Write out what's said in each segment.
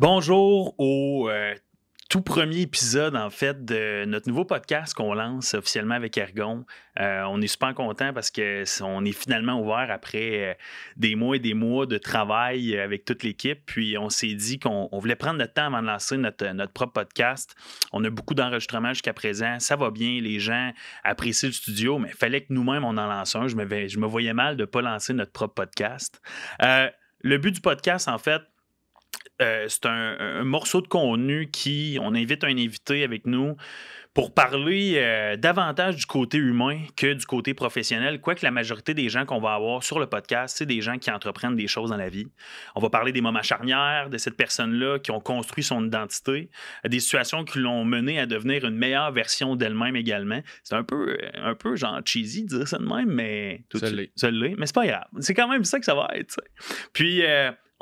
Bonjour au tout premier épisode, en fait, de notre nouveau podcast qu'on lance officiellement avec Ergon. On est super content parce qu'on est finalement ouvert après des mois et des mois de travail avec toute l'équipe. Puis on s'est dit qu'on voulait prendre notre temps avant de lancer notre propre podcast. On a beaucoup d'enregistrements jusqu'à présent. Ça va bien, les gens apprécient le studio, mais il fallait que nous-mêmes, on en lance un. Je me voyais mal de ne pas lancer notre propre podcast. Le but du podcast, en fait, c'est un morceau de contenu on invite un invité avec nous pour parler davantage du côté humain que du côté professionnel, quoique la majorité des gens qu'on va avoir sur le podcast, c'est des gens qui entreprennent des choses dans la vie. On va parler des moments charnières de cette personne-là qui ont construit son identité, des situations qui l'ont mené à devenir une meilleure version d'elle-même également. C'est un peu genre cheesy de dire ça de même, mais Ça l'est. Mais c'est pas grave. C'est quand même ça que ça va être. T'sais. Puis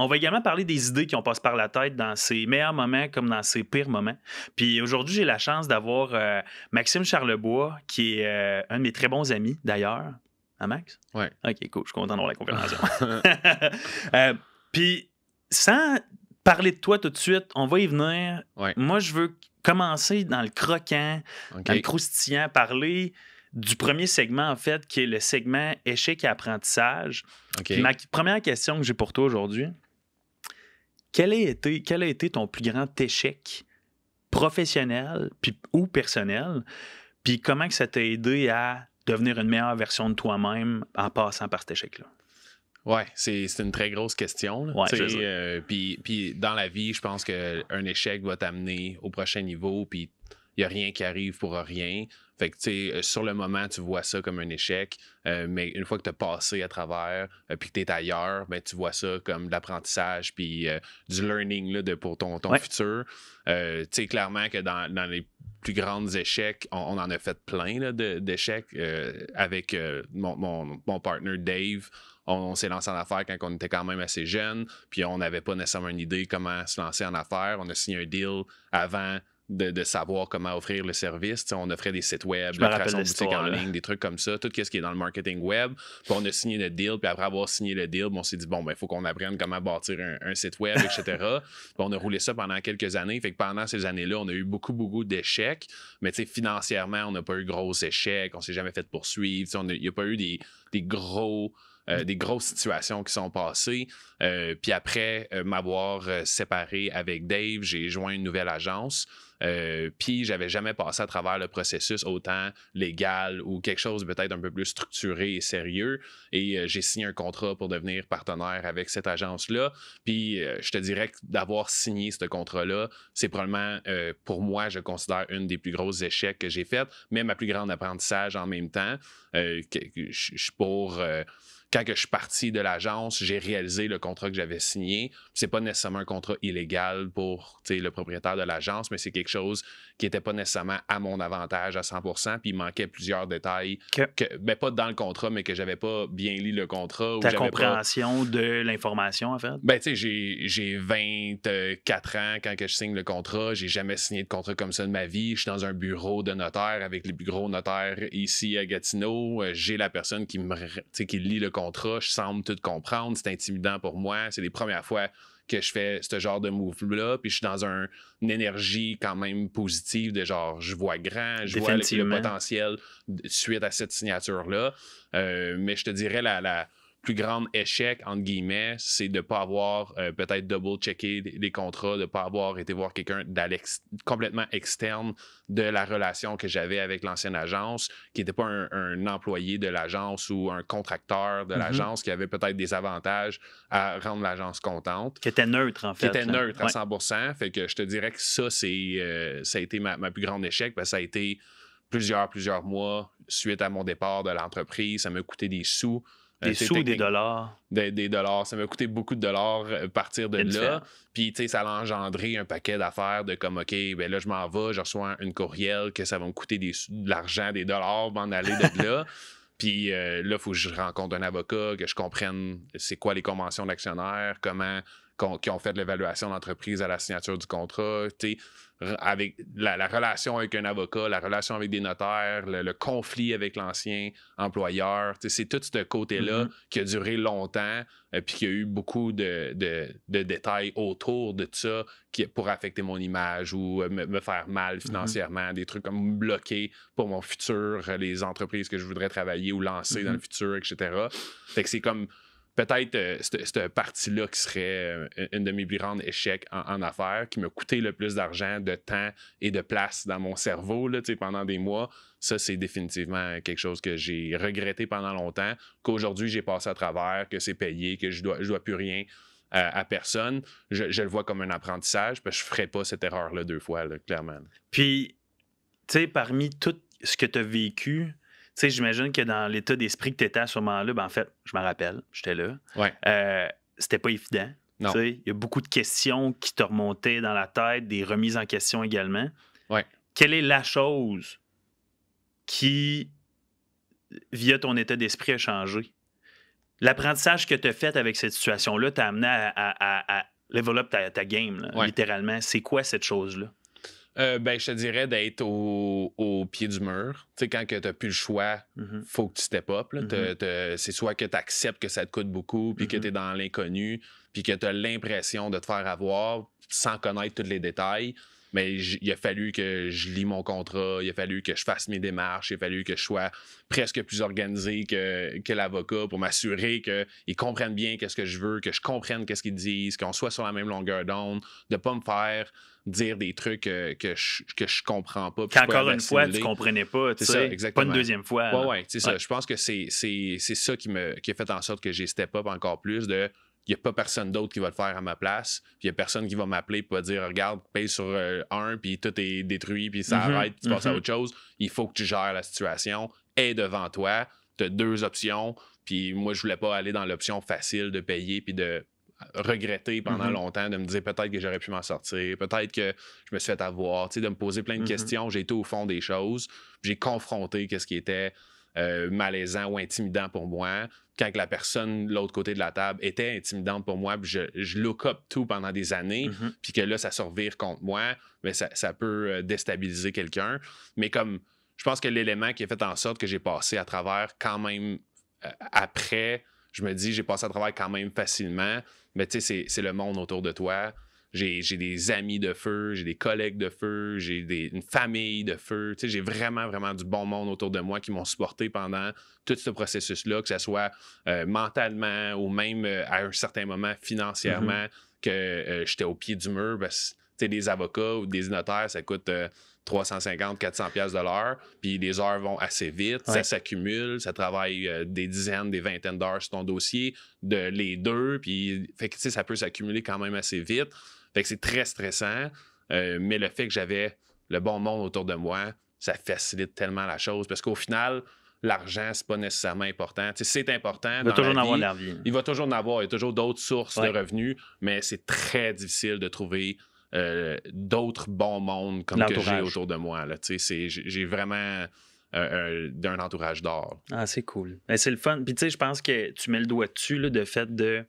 on va également parler des idées qui ont passé par la tête dans ses meilleurs moments comme dans ses pires moments. Puis aujourd'hui, j'ai la chance d'avoir Maxime Charlebois, qui est un de mes très bons amis, d'ailleurs. Hein, Max? Oui. OK, cool. Je suis content d'avoir la compréhension. Puis, sans parler de toi tout de suite, on va y venir. Ouais. Moi, je veux commencer dans le croquant, dans le croustillant, parler du premier segment, en fait, qui est le segment échec et apprentissage. Puis ma première question que j'ai pour toi aujourd'hui, quel a été ton plus grand échec professionnel ou personnel? Puis comment que ça t'a aidé à devenir une meilleure version de toi-même en passant par cet échec-là? Ouais, c'est une très grosse question. Ouais, puis dans la vie, je pense qu'un échec va t'amener au prochain niveau, puis il n'y a rien qui arrive pour rien. Fait que, tu sais, sur le moment, tu vois ça comme un échec, mais une fois que tu as passé à travers, puis que tu es ailleurs, ben, tu vois ça comme de l'apprentissage, puis du learning là, pour ton futur. Tu sais, clairement que dans les plus grands échecs, on en a fait plein là, d'échecs avec mon partner Dave. On s'est lancé en affaires quand on était quand même assez jeune, puis on n'avait pas nécessairement une idée comment se lancer en affaires. On a signé un deal avant de savoir comment offrir le service. T'sais, on offrait des sites web, la création de boutiques en ligne, des trucs comme ça, tout ce qui est dans le marketing web. Puis on a signé le deal, puis après avoir signé le deal, on s'est dit, bon, ben, il faut qu'on apprenne comment bâtir un site web, etc. Puis on a roulé ça pendant quelques années. Fait que pendant ces années-là, on a eu beaucoup d'échecs. Mais financièrement, on n'a pas eu de gros échecs. On s'est jamais fait poursuivre. Il n'y a pas eu des grosses situations qui sont passées. Puis après m'avoir séparé avec Dave, j'ai joint une nouvelle agence. Puis j'avais jamais passé à travers le processus autant légal ou quelque chose peut-être un peu plus structuré et sérieux. Et j'ai signé un contrat pour devenir partenaire avec cette agence-là. Puis je te dirais que d'avoir signé ce contrat-là, c'est probablement, pour moi, je considère une des plus grosses échecs que j'ai faites, mais ma plus grande apprentissage en même temps. Quand je suis parti de l'agence, j'ai réalisé le contrat que j'avais signé. C'est pas nécessairement un contrat illégal pour le propriétaire de l'agence, mais c'est quelque chose qui n'était pas nécessairement à mon avantage à 100%. Puis il manquait plusieurs détails, pas dans le contrat, mais que j'avais pas bien lu le contrat. Ta compréhension de l'information, en fait? Ben, tu sais, j'ai 24 ans quand je signe le contrat. J'ai jamais signé de contrat comme ça de ma vie. Je suis dans un bureau de notaire avec les plus gros notaires ici à Gatineau. J'ai la personne qui lit le contrat. Je semble tout comprendre. C'est intimidant pour moi. C'est les premières fois que je fais ce genre de move-là, puis je suis dans une énergie quand même positive de genre, je vois grand, je vois le potentiel suite à cette signature-là. Mais je te dirais la plus grande échec, entre guillemets, c'est de ne pas avoir peut-être double-checké les contrats, de ne pas avoir été voir quelqu'un complètement externe de la relation que j'avais avec l'ancienne agence, qui n'était pas un employé de l'agence ou un contracteur de l'agence, qui avait peut-être des avantages à rendre l'agence contente. Qui était neutre, en fait. Qui était neutre à 100%. Fait que je te dirais que ça, ça a été ma plus grande échec, parce que ça a été plusieurs mois suite à mon départ de l'entreprise. Ça m'a coûté des sous. Des sous ou des dollars? Des dollars. Ça m'a coûté beaucoup de dollars partir de là. Puis, tu sais, ça a engendré un paquet d'affaires de comme, OK, ben là, je m'en vais, je reçois une courriel que ça va me coûter de l'argent, des dollars, m'en aller de là. Puis là, il faut que je rencontre un avocat, que je comprenne c'est quoi les conventions d'actionnaire, comment qui ont fait l'évaluation d'entreprise à la signature du contrat, avec la relation avec un avocat, la relation avec des notaires, le conflit avec l'ancien employeur. C'est tout ce côté-là qui a duré longtemps, puis qu'il y a eu beaucoup de détails autour de ça pour affecter mon image ou me faire mal financièrement, des trucs comme me bloquer pour mon futur, les entreprises que je voudrais travailler ou lancer dans le futur, etc. Fait que c'est comme peut-être cette partie-là qui serait une de mes plus grandes échecs en affaires, qui m'a coûté le plus d'argent, de temps et de place dans mon cerveau là, pendant des mois. Ça, c'est définitivement quelque chose que j'ai regretté pendant longtemps, qu'aujourd'hui, j'ai passé à travers, que c'est payé, que je dois plus rien à personne. Je le vois comme un apprentissage, parce que je ne ferais pas cette erreur-là 2 fois, là, clairement. Puis, tu sais, parmi tout ce que tu as vécu, tu sais, j'imagine que dans l'état d'esprit que tu étais à ce moment-là, ben en fait, je me rappelle, j'étais là. Ouais. C'était pas évident. Non. Il y a beaucoup de questions qui te remontaient dans la tête, des remises en question également. Ouais. Quelle est la chose qui, via ton état d'esprit, a changé? L'apprentissage que tu as fait avec cette situation-là t'a amené à level up ta game, là, littéralement. C'est quoi cette chose-là? Je te dirais d'être au pied du mur. Tu sais, quand tu n'as plus le choix, faut que tu step up. Là. C'est soit que tu acceptes que ça te coûte beaucoup, puis que tu es dans l'inconnu, puis que tu as l'impression de te faire avoir sans connaître tous les détails. Mais il a fallu que je lis mon contrat, il a fallu que je fasse mes démarches, il a fallu que je sois presque plus organisé que l'avocat pour m'assurer qu'ils comprennent bien qu'est-ce que je veux, que je comprenne qu'est-ce qu'ils disent, qu'on soit sur la même longueur d'onde, de ne pas me faire dire des trucs que je comprends pas. Qu'encore une fois, tu comprenais pas, tu sais, exactement. pas une deuxième fois. Ouais, c'est ça. Je pense que c'est ça qui a fait en sorte que j'ai step up encore plus de... Il n'y a pas personne d'autre qui va le faire à ma place. Puis il n'y a personne qui va m'appeler pour dire regarde, paye sur 1, puis tout est détruit, puis ça arrête, puis tu passes à autre chose. Il faut que tu gères la situation. Et devant toi, tu as 2 options. Puis moi, je voulais pas aller dans l'option facile de payer, puis de regretter pendant longtemps, de me dire peut-être que j'aurais pu m'en sortir, peut-être que je me suis fait avoir, de me poser plein de questions. J'ai été au fond des choses. J'ai confronté ce qui était malaisant ou intimidant pour moi. Quand la personne de l'autre côté de la table était intimidante pour moi, puis je look up tout pendant des années, puis que là, ça se revire contre moi, mais ça peut déstabiliser quelqu'un. Mais comme je pense que l'élément qui a fait en sorte que j'ai passé à travers quand même après, je me dis, j'ai passé à travers quand même facilement, mais tu sais, c'est le monde autour de toi. J'ai des amis de feu, j'ai des collègues de feu, j'ai une famille de feu. Tu sais, j'ai vraiment, vraiment du bon monde autour de moi qui m'ont supporté pendant tout ce processus-là, que ce soit mentalement ou même à un certain moment financièrement, que j'étais au pied du mur. Parce que des avocats ou des notaires, ça coûte 350-400$ de l'heure, puis les heures vont assez vite, ça s'accumule, ça travaille des dizaines, des vingtaines d'heures sur ton dossier, les deux, puis fait que, ça peut s'accumuler quand même assez vite. Fait que c'est très stressant, mais le fait que j'avais le bon monde autour de moi, ça facilite tellement la chose, parce qu'au final, l'argent, c'est pas nécessairement important. C'est important. Il va toujours en avoir de la vie. Il va toujours en avoir. Il y a toujours d'autres sources de revenus, mais c'est très difficile de trouver d'autres bons mondes comme que j'ai autour de moi. Là. J'ai vraiment un entourage d'or. Ah, c'est cool. Ben, c'est le fun. Puis tu sais, je pense que tu mets le doigt dessus, là, de fait de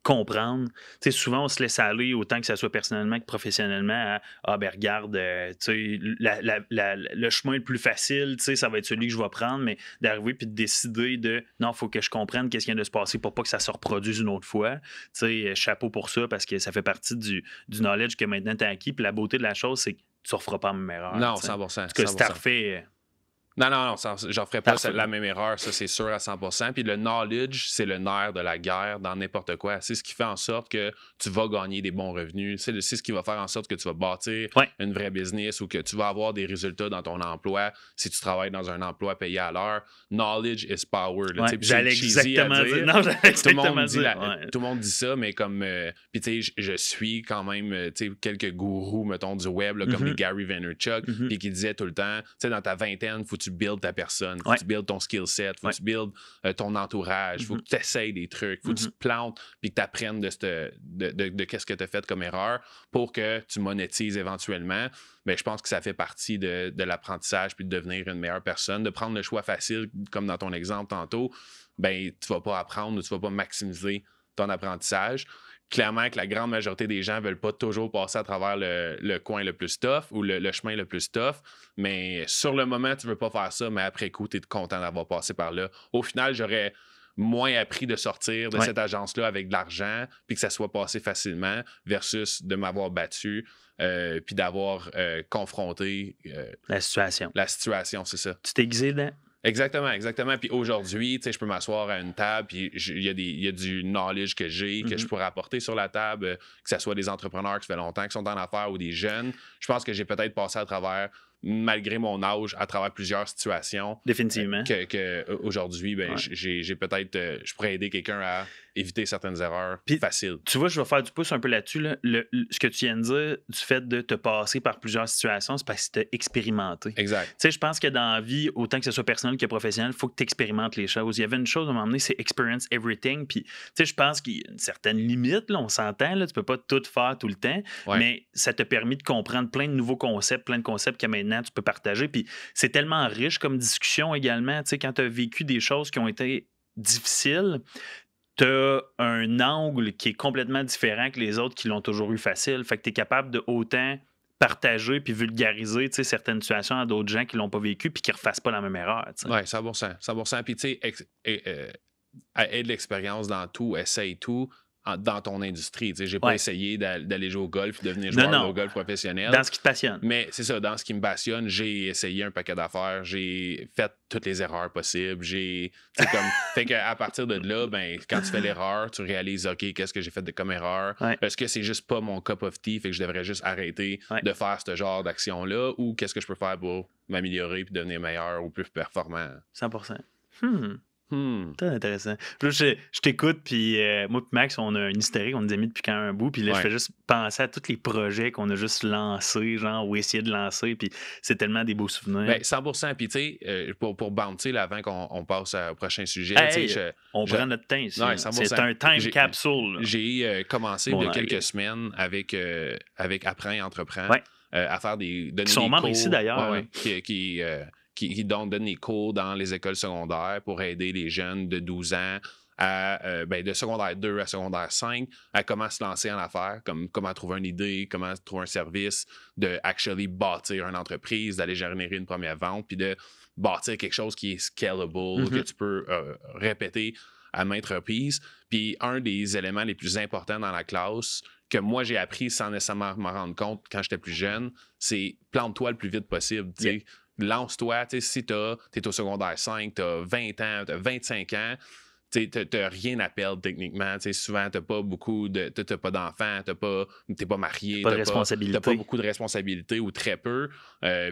comprendre. Tu sais, souvent, on se laisse aller, autant que ça soit personnellement que professionnellement, regarde, tu sais, le chemin le plus facile, tu sais, ça va être celui que je vais prendre, mais d'arriver puis de décider non, il faut que je comprenne qu'est-ce qui vient de se passer pour pas que ça se reproduise une autre fois. Tu sais, chapeau pour ça, parce que ça fait partie du knowledge que maintenant tu as acquis. Puis la beauté de la chose, c'est que tu ne referas pas la même erreur. Non, t'sais. 100%. En tout cas, si t'as refait... Non, j'en ferai pas la même erreur, ça c'est sûr à 100%. Puis le knowledge, c'est le nerf de la guerre dans n'importe quoi. C'est ce qui fait en sorte que tu vas gagner des bons revenus. C'est ce qui va faire en sorte que tu vas bâtir une vraie business ou que tu vas avoir des résultats dans ton emploi si tu travailles dans un emploi payé à l'heure. Knowledge is power. Là, j'allais exactement dire. Non, j'allais exactement dire. Tout le monde dit ça, mais comme... puis tu sais, je suis quand même quelques gourous, mettons, du web, là, comme les Gary Vaynerchuk, puis qui disaient tout le temps, tu sais, dans ta vingtaine, faut que tu builds ta personne, faut que tu builds ton skill set, faut que tu builds ton entourage, faut que tu essayes des trucs, faut que tu te plantes puis que tu apprennes de qu'est-ce que tu as fait comme erreur pour que tu monétises éventuellement. Mais je pense que ça fait partie de l'apprentissage puis de devenir une meilleure personne, de prendre le choix facile, comme dans ton exemple tantôt, ben tu vas pas apprendre ou tu vas pas maximiser ton apprentissage. clairement que la grande majorité des gens ne veulent pas toujours passer à travers le coin le plus tough ou le chemin le plus tough. Mais sur le moment, tu ne veux pas faire ça, mais après coup, tu es content d'avoir passé par là. Au final, j'aurais moins appris de sortir de cette agence-là avec de l'argent, puis que ça soit passé facilement, versus de m'avoir battu, puis d'avoir confronté la situation. La situation, c'est ça. Tu t'es aiguisé dedans? Exactement. Puis aujourd'hui, tu sais, je peux m'asseoir à une table, puis il y a du knowledge que j'ai, que je pourrais apporter sur la table, que ce soit des entrepreneurs qui ça fait longtemps, qui sont en affaires ou des jeunes. Je pense que j'ai peut-être passé à travers, malgré mon âge, à travers plusieurs situations. Définitivement. Que aujourd'hui, ben, j'ai peut-être, je pourrais aider quelqu'un à éviter certaines erreurs faciles. Tu vois, je vais faire du pouce un peu là-dessus. Là. Ce que tu viens de dire, du fait de te passer par plusieurs situations, c'est parce que tu as expérimenté. Exact. Tu sais, je pense que dans la vie, autant que ce soit personnel que professionnel, il faut que tu expérimentes les choses. Il y avait une chose à un moment donné, c'est experience everything. Puis, tu sais, je pense qu'il y a une certaine limite, là, on s'entend, là, tu peux pas tout faire tout le temps, mais ça t'a permis de comprendre plein de nouveaux concepts, plein de concepts que maintenant tu peux partager. Puis, c'est tellement riche comme discussion également. Tu sais, quand tu as vécu des choses qui ont été difficiles, tu as un angle qui est complètement différent que les autres qui l'ont toujours eu facile. Fait que tu es capable de autant partager puis vulgariser certaines situations à d'autres gens qui l'ont pas vécu puis qui ne refassent pas la même erreur. Oui, 100%. Puis tu sais, aie de l'expérience dans tout, essaye tout dans ton industrie. Je n'ai pas essayé d'aller jouer au golf et devenir joueur au golf professionnel. Dans ce qui te passionne. Mais c'est ça, dans ce qui me passionne, j'ai essayé un paquet d'affaires, j'ai fait toutes les erreurs possibles. Fait qu'à partir de là, ben, quand tu fais l'erreur, tu réalises, OK, qu'est-ce que j'ai fait comme erreur? Est-ce que c'est juste pas mon cup of tea, fait que je devrais juste arrêter de faire ce genre d'action-là, ou qu'est-ce que je peux faire pour m'améliorer et devenir meilleur ou plus performant? 100%. Très intéressant. Puis là, je t'écoute, puis moi et Max, on a une hystérique, on nous a mis depuis quand un bout, puis là, je fais juste penser à tous les projets qu'on a juste lancés, genre, ou essayé de lancer, puis c'est tellement des beaux souvenirs. Ben, 100%. Puis, tu sais, pour bouncer là, avant qu'on passe au prochain sujet, on prend notre temps ici. C'est un time capsule. J'ai commencé il y a quelques semaines avec Apprends et Entreprends à faire donner des cours. Ils sont membres ici, d'ailleurs. Qui donnent des cours dans les écoles secondaires pour aider les jeunes de 12 ans de secondaire 2 à secondaire 5 à comment se lancer en affaires, comme comment trouver une idée, comment trouver un service, de actually bâtir une entreprise, d'aller générer une première vente, puis de bâtir quelque chose qui est scalable, que tu peux répéter à maintes reprises. Puis un des éléments les plus importants dans la classe que moi j'ai appris sans nécessairement m'en rendre compte quand j'étais plus jeune, c'est plante-toi le plus vite possible. Lance-toi, si t'es au secondaire 5, t'as 20 ans, t'as 25 ans, t'as rien à perdre techniquement. Souvent, t'as pas beaucoup de. T'as pas d'enfants, t'es pas marié, t'as pas beaucoup de responsabilités ou très peu.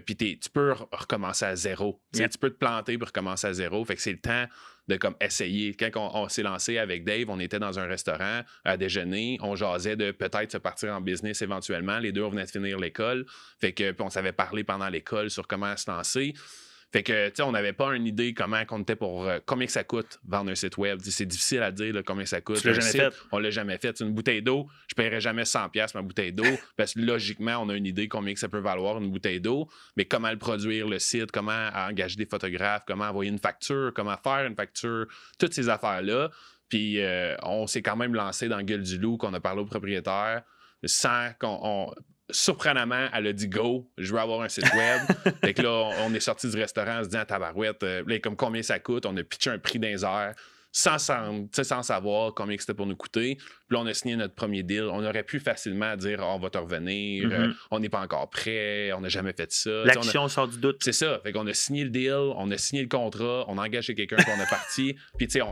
Puis tu peux recommencer à zéro. Tu peux te planter pour recommencer à zéro. Fait que c'est le temps de comme essayer. Quand on s'est lancé avec Dave, on était dans un restaurant à déjeuner, on jasait de peut-être se partir en business éventuellement. Les deux, on venait de finir l'école. Fait que puis on s'avait parlé pendant l'école sur comment se lancer. Fait que, tu sais, on n'avait pas une idée combien que ça coûte vendre un site web. C'est difficile à dire là, combien ça coûte. Tu l'as jamais fait. On l'a jamais fait. C'est une bouteille d'eau, je ne paierais jamais 100$ ma bouteille d'eau parce que logiquement, on a une idée combien que ça peut valoir une bouteille d'eau. Mais comment le produire, le site, comment engager des photographes, comment envoyer une facture, comment faire une facture, toutes ces affaires-là. Puis on s'est quand même lancé dans Gueule du Loup, qu'on a parlé au propriétaire, sans surprenamment, elle a dit go, je veux avoir un site web. Fait que là, on est sorti du restaurant en se disant tabarouette, là, comme combien ça coûte, on a pitché un prix dans les airs sans savoir combien c'était pour nous coûter. Puis là, on a signé notre premier deal. On aurait pu facilement dire on va te revenir, on n'est pas encore prêt, on n'a jamais fait ça. L'action sort du doute. C'est ça. Fait qu'on a signé le deal, on a signé le contrat, on a engagé quelqu'un qu'on est parti. Puis tu sais,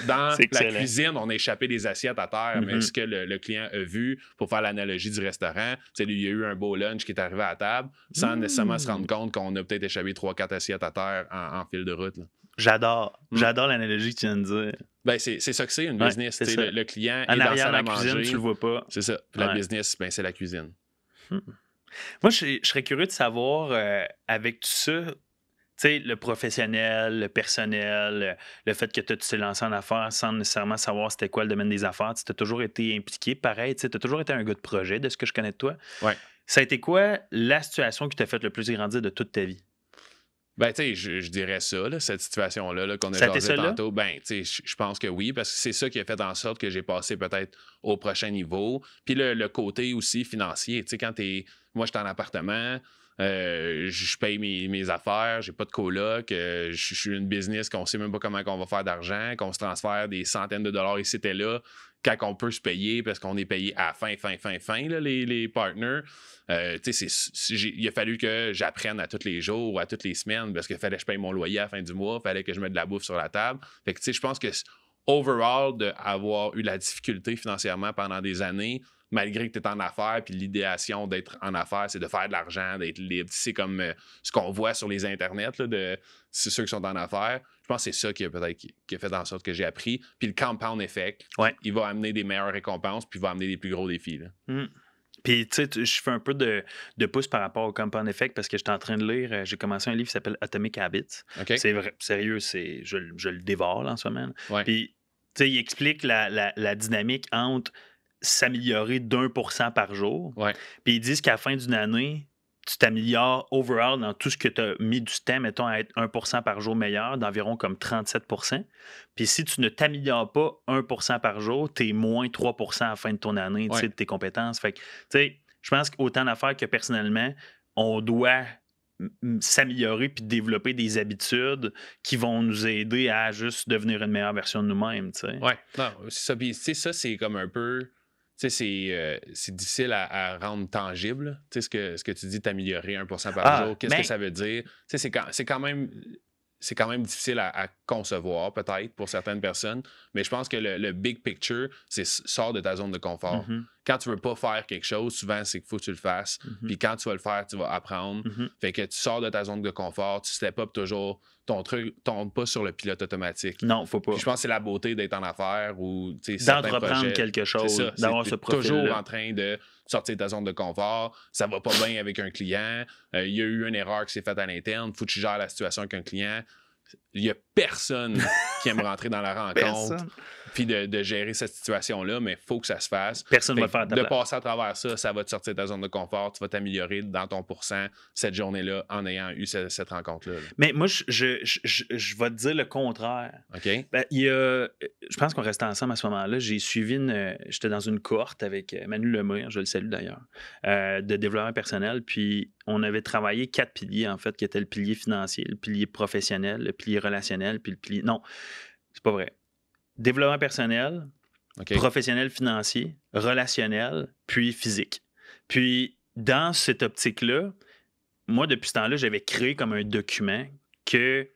dans la cuisine, on a échappé des assiettes à terre, mais ce que le client a vu, pour faire l'analogie du restaurant, il y a eu un beau lunch qui est arrivé à la table sans nécessairement se rendre compte qu'on a peut-être échappé 3-4 assiettes à terre en fil de route. Là. J'adore l'analogie que tu viens de dire. Ben, c'est ça que c'est, une business. Le client en est dans la manger, cuisine, tu le vois pas. C'est ça. Puis la business, ben, c'est la cuisine. Moi, je serais curieux de savoir, avec tout ça, tu sais, le professionnel, le personnel, le fait que tu t'es lancé en affaires sans nécessairement savoir c'était quoi le domaine des affaires. Tu as toujours été impliqué. Pareil, tu as toujours été un gars de projet, de ce que je connais de toi. Ouais. Ça a été quoi la situation qui t'a fait le plus grandir de toute ta vie? Ben, tu sais, je dirais ça, là, cette situation-là là, qu'on a Ça t'est jasé ça, là? tantôt. Ben, tu sais, je pense que oui, parce que c'est ça qui a fait en sorte que j'ai passé peut-être au prochain niveau. Puis le côté aussi financier, tu sais, moi, je suis en appartement, je paye mes affaires, j'ai pas de coloc, je suis une business qu'on sait même pas comment on va faire d'argent, qu'on se transfère des centaines de dollars ici et là, quand on peut se payer parce qu'on est payé à fin, là, les partners. Tu sais, il a fallu que j'apprenne à tous les jours ou à toutes les semaines parce qu'il fallait que je paye mon loyer à la fin du mois, il fallait que je mette de la bouffe sur la table. Fait que, tu sais, je pense que overall, d'avoir eu la difficulté financièrement pendant des années, malgré que tu es en affaires, puis l'idéation d'être en affaires, c'est de faire de l'argent, d'être libre. C'est comme ce qu'on voit sur les internets, là, c'est ceux qui sont en affaires. Je pense que c'est ça qui a fait en sorte que j'ai appris. Puis le compound effect, il va amener des meilleures récompenses, puis il va amener des plus gros défis. Là. Puis, tu sais, je fais un peu de pouce par rapport au compound effect parce que j'étais en train de lire, j'ai commencé un livre qui s'appelle Atomic Habits. Okay. C'est vrai, sérieux, je le dévore là, en ce moment. Ouais. Puis, tu sais, il explique la dynamique entre s'améliorer d'1% par jour. Ouais. Puis, ils disent qu'à la fin d'une année, tu t'améliores overall dans tout ce que tu as mis du temps, mettons, à être 1% par jour meilleur, d'environ comme 37%. Puis si tu ne t'améliores pas 1% par jour, tu es moins 3% à la fin de ton année, tu sais, de tes compétences. Fait que, tu sais, je pense qu'autant d'affaires que personnellement, on doit s'améliorer puis développer des habitudes qui vont nous aider à juste devenir une meilleure version de nous-mêmes, tu sais. Ouais, non, c'est ça. Puis, tu sais, ça, c'est comme un peu... Tu sais, c'est difficile à rendre tangible. Tu sais, ce que tu dis, t'améliorer 1% par jour, qu'est-ce que ça veut dire? Tu sais, c'est quand même difficile à concevoir, peut-être, pour certaines personnes. Mais je pense que le big picture, c'est sors de ta zone de confort. Quand tu veux pas faire quelque chose, souvent, c'est qu'il faut que tu le fasses. Puis quand tu vas le faire, tu vas apprendre. Fait que tu sors de ta zone de confort, tu step up toujours. Ton truc tombe pas sur le pilote automatique. Non, faut pas. Puis je pense que c'est la beauté d'être en affaires ou d'entreprendre quelque chose, d'avoir ce profil-là. Toujours en train de sortir de ta zone de confort. Ça va pas bien avec un client. Il y a eu une erreur qui s'est faite à l'interne. Faut que tu gères la situation avec un client. Il y a personne qui aime rentrer dans la rencontre puis de gérer cette situation-là, mais il faut que ça se fasse. Personne ne va le faire à ta place. De passer à travers ça, ça va te sortir de ta zone de confort. Tu vas t'améliorer dans ton pourcent cette journée-là en ayant eu cette rencontre-là. Là. Mais moi, je vais te dire le contraire. OK. Ben, je pense qu'on restait ensemble à ce moment-là. J'ai suivi j'étais dans une cohorte avec Manu Lemire, je le salue d'ailleurs, de développement personnel. Puis on avait travaillé 4 piliers, en fait, qui étaient le pilier financier, le pilier professionnel, le pilier relationnel, puis le pilier... Non, c'est pas vrai. Développement personnel, professionnel financier, relationnel, puis physique. Puis, dans cette optique-là, moi, depuis ce temps-là, j'avais créé comme un document que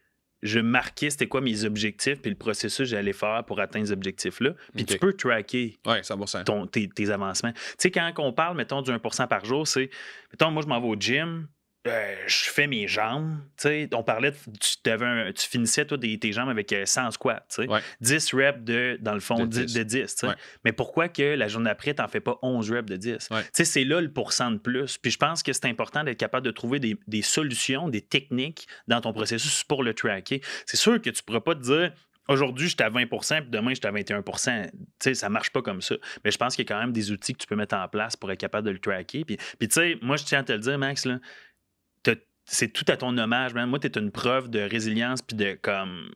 je marquais c'était quoi mes objectifs puis le processus que j'allais faire pour atteindre ces objectifs-là. Puis tu peux tracker 100%. Tes avancements. Tu sais, quand on parle, mettons, du 1% par jour, c'est, mettons, moi, je m'en vais au gym, je fais mes jambes. Tu sais, on parlait, tu finissais, toi, tes jambes avec 100 squats. Tu sais, 10 reps dans le fond, de 10. Tu sais. Mais pourquoi que la journée après, tu n'en fais pas 11 reps de 10? Tu sais, c'est là le pourcent de plus. Puis je pense que c'est important d'être capable de trouver des solutions, des techniques dans ton processus pour le tracker. C'est sûr que tu ne pourras pas te dire... Aujourd'hui, j'étais à 20%, puis demain, j'étais à 21%. Tu sais, ça marche pas comme ça. Mais je pense qu'il y a quand même des outils que tu peux mettre en place pour être capable de le tracker. Puis tu sais, moi, je tiens à te le dire, Max, là, c'est tout à ton hommage, man. Moi, tu es une preuve de résilience puis de comme...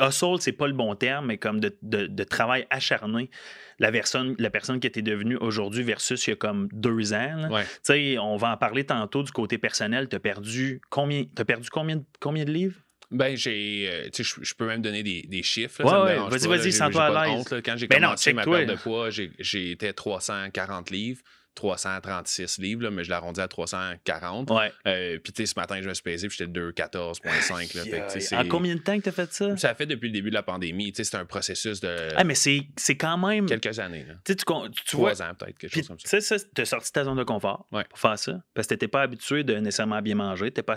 Hustle, c'est pas le bon terme, mais comme de travail acharné. La personne que tu es devenue aujourd'hui versus il y a comme 2 ans. Tu sais, on va en parler tantôt du côté personnel. Tu as perdu combien de livres? Ben, je peux même donner des chiffres. Là, vas-y, sens-toi à l'aise. Quand j'ai commencé ma perte de poids, j'étais 340 livres. 336 livres, là, mais je l'arrondis à 340. Puis, tu sais, ce matin, je me suis pesé, puis j'étais 214,5. En combien de temps que tu as fait ça? Ça fait depuis le début de la pandémie. Tu sais, c'est un processus de... mais c'est quand même... quelques années. Là. Tu 3 ans, peut-être, quelque chose comme ça. Tu sais, tu as sorti ta zone de confort pour faire ça, parce que tu n'étais pas habitué de nécessairement bien manger. Tu n'étais pas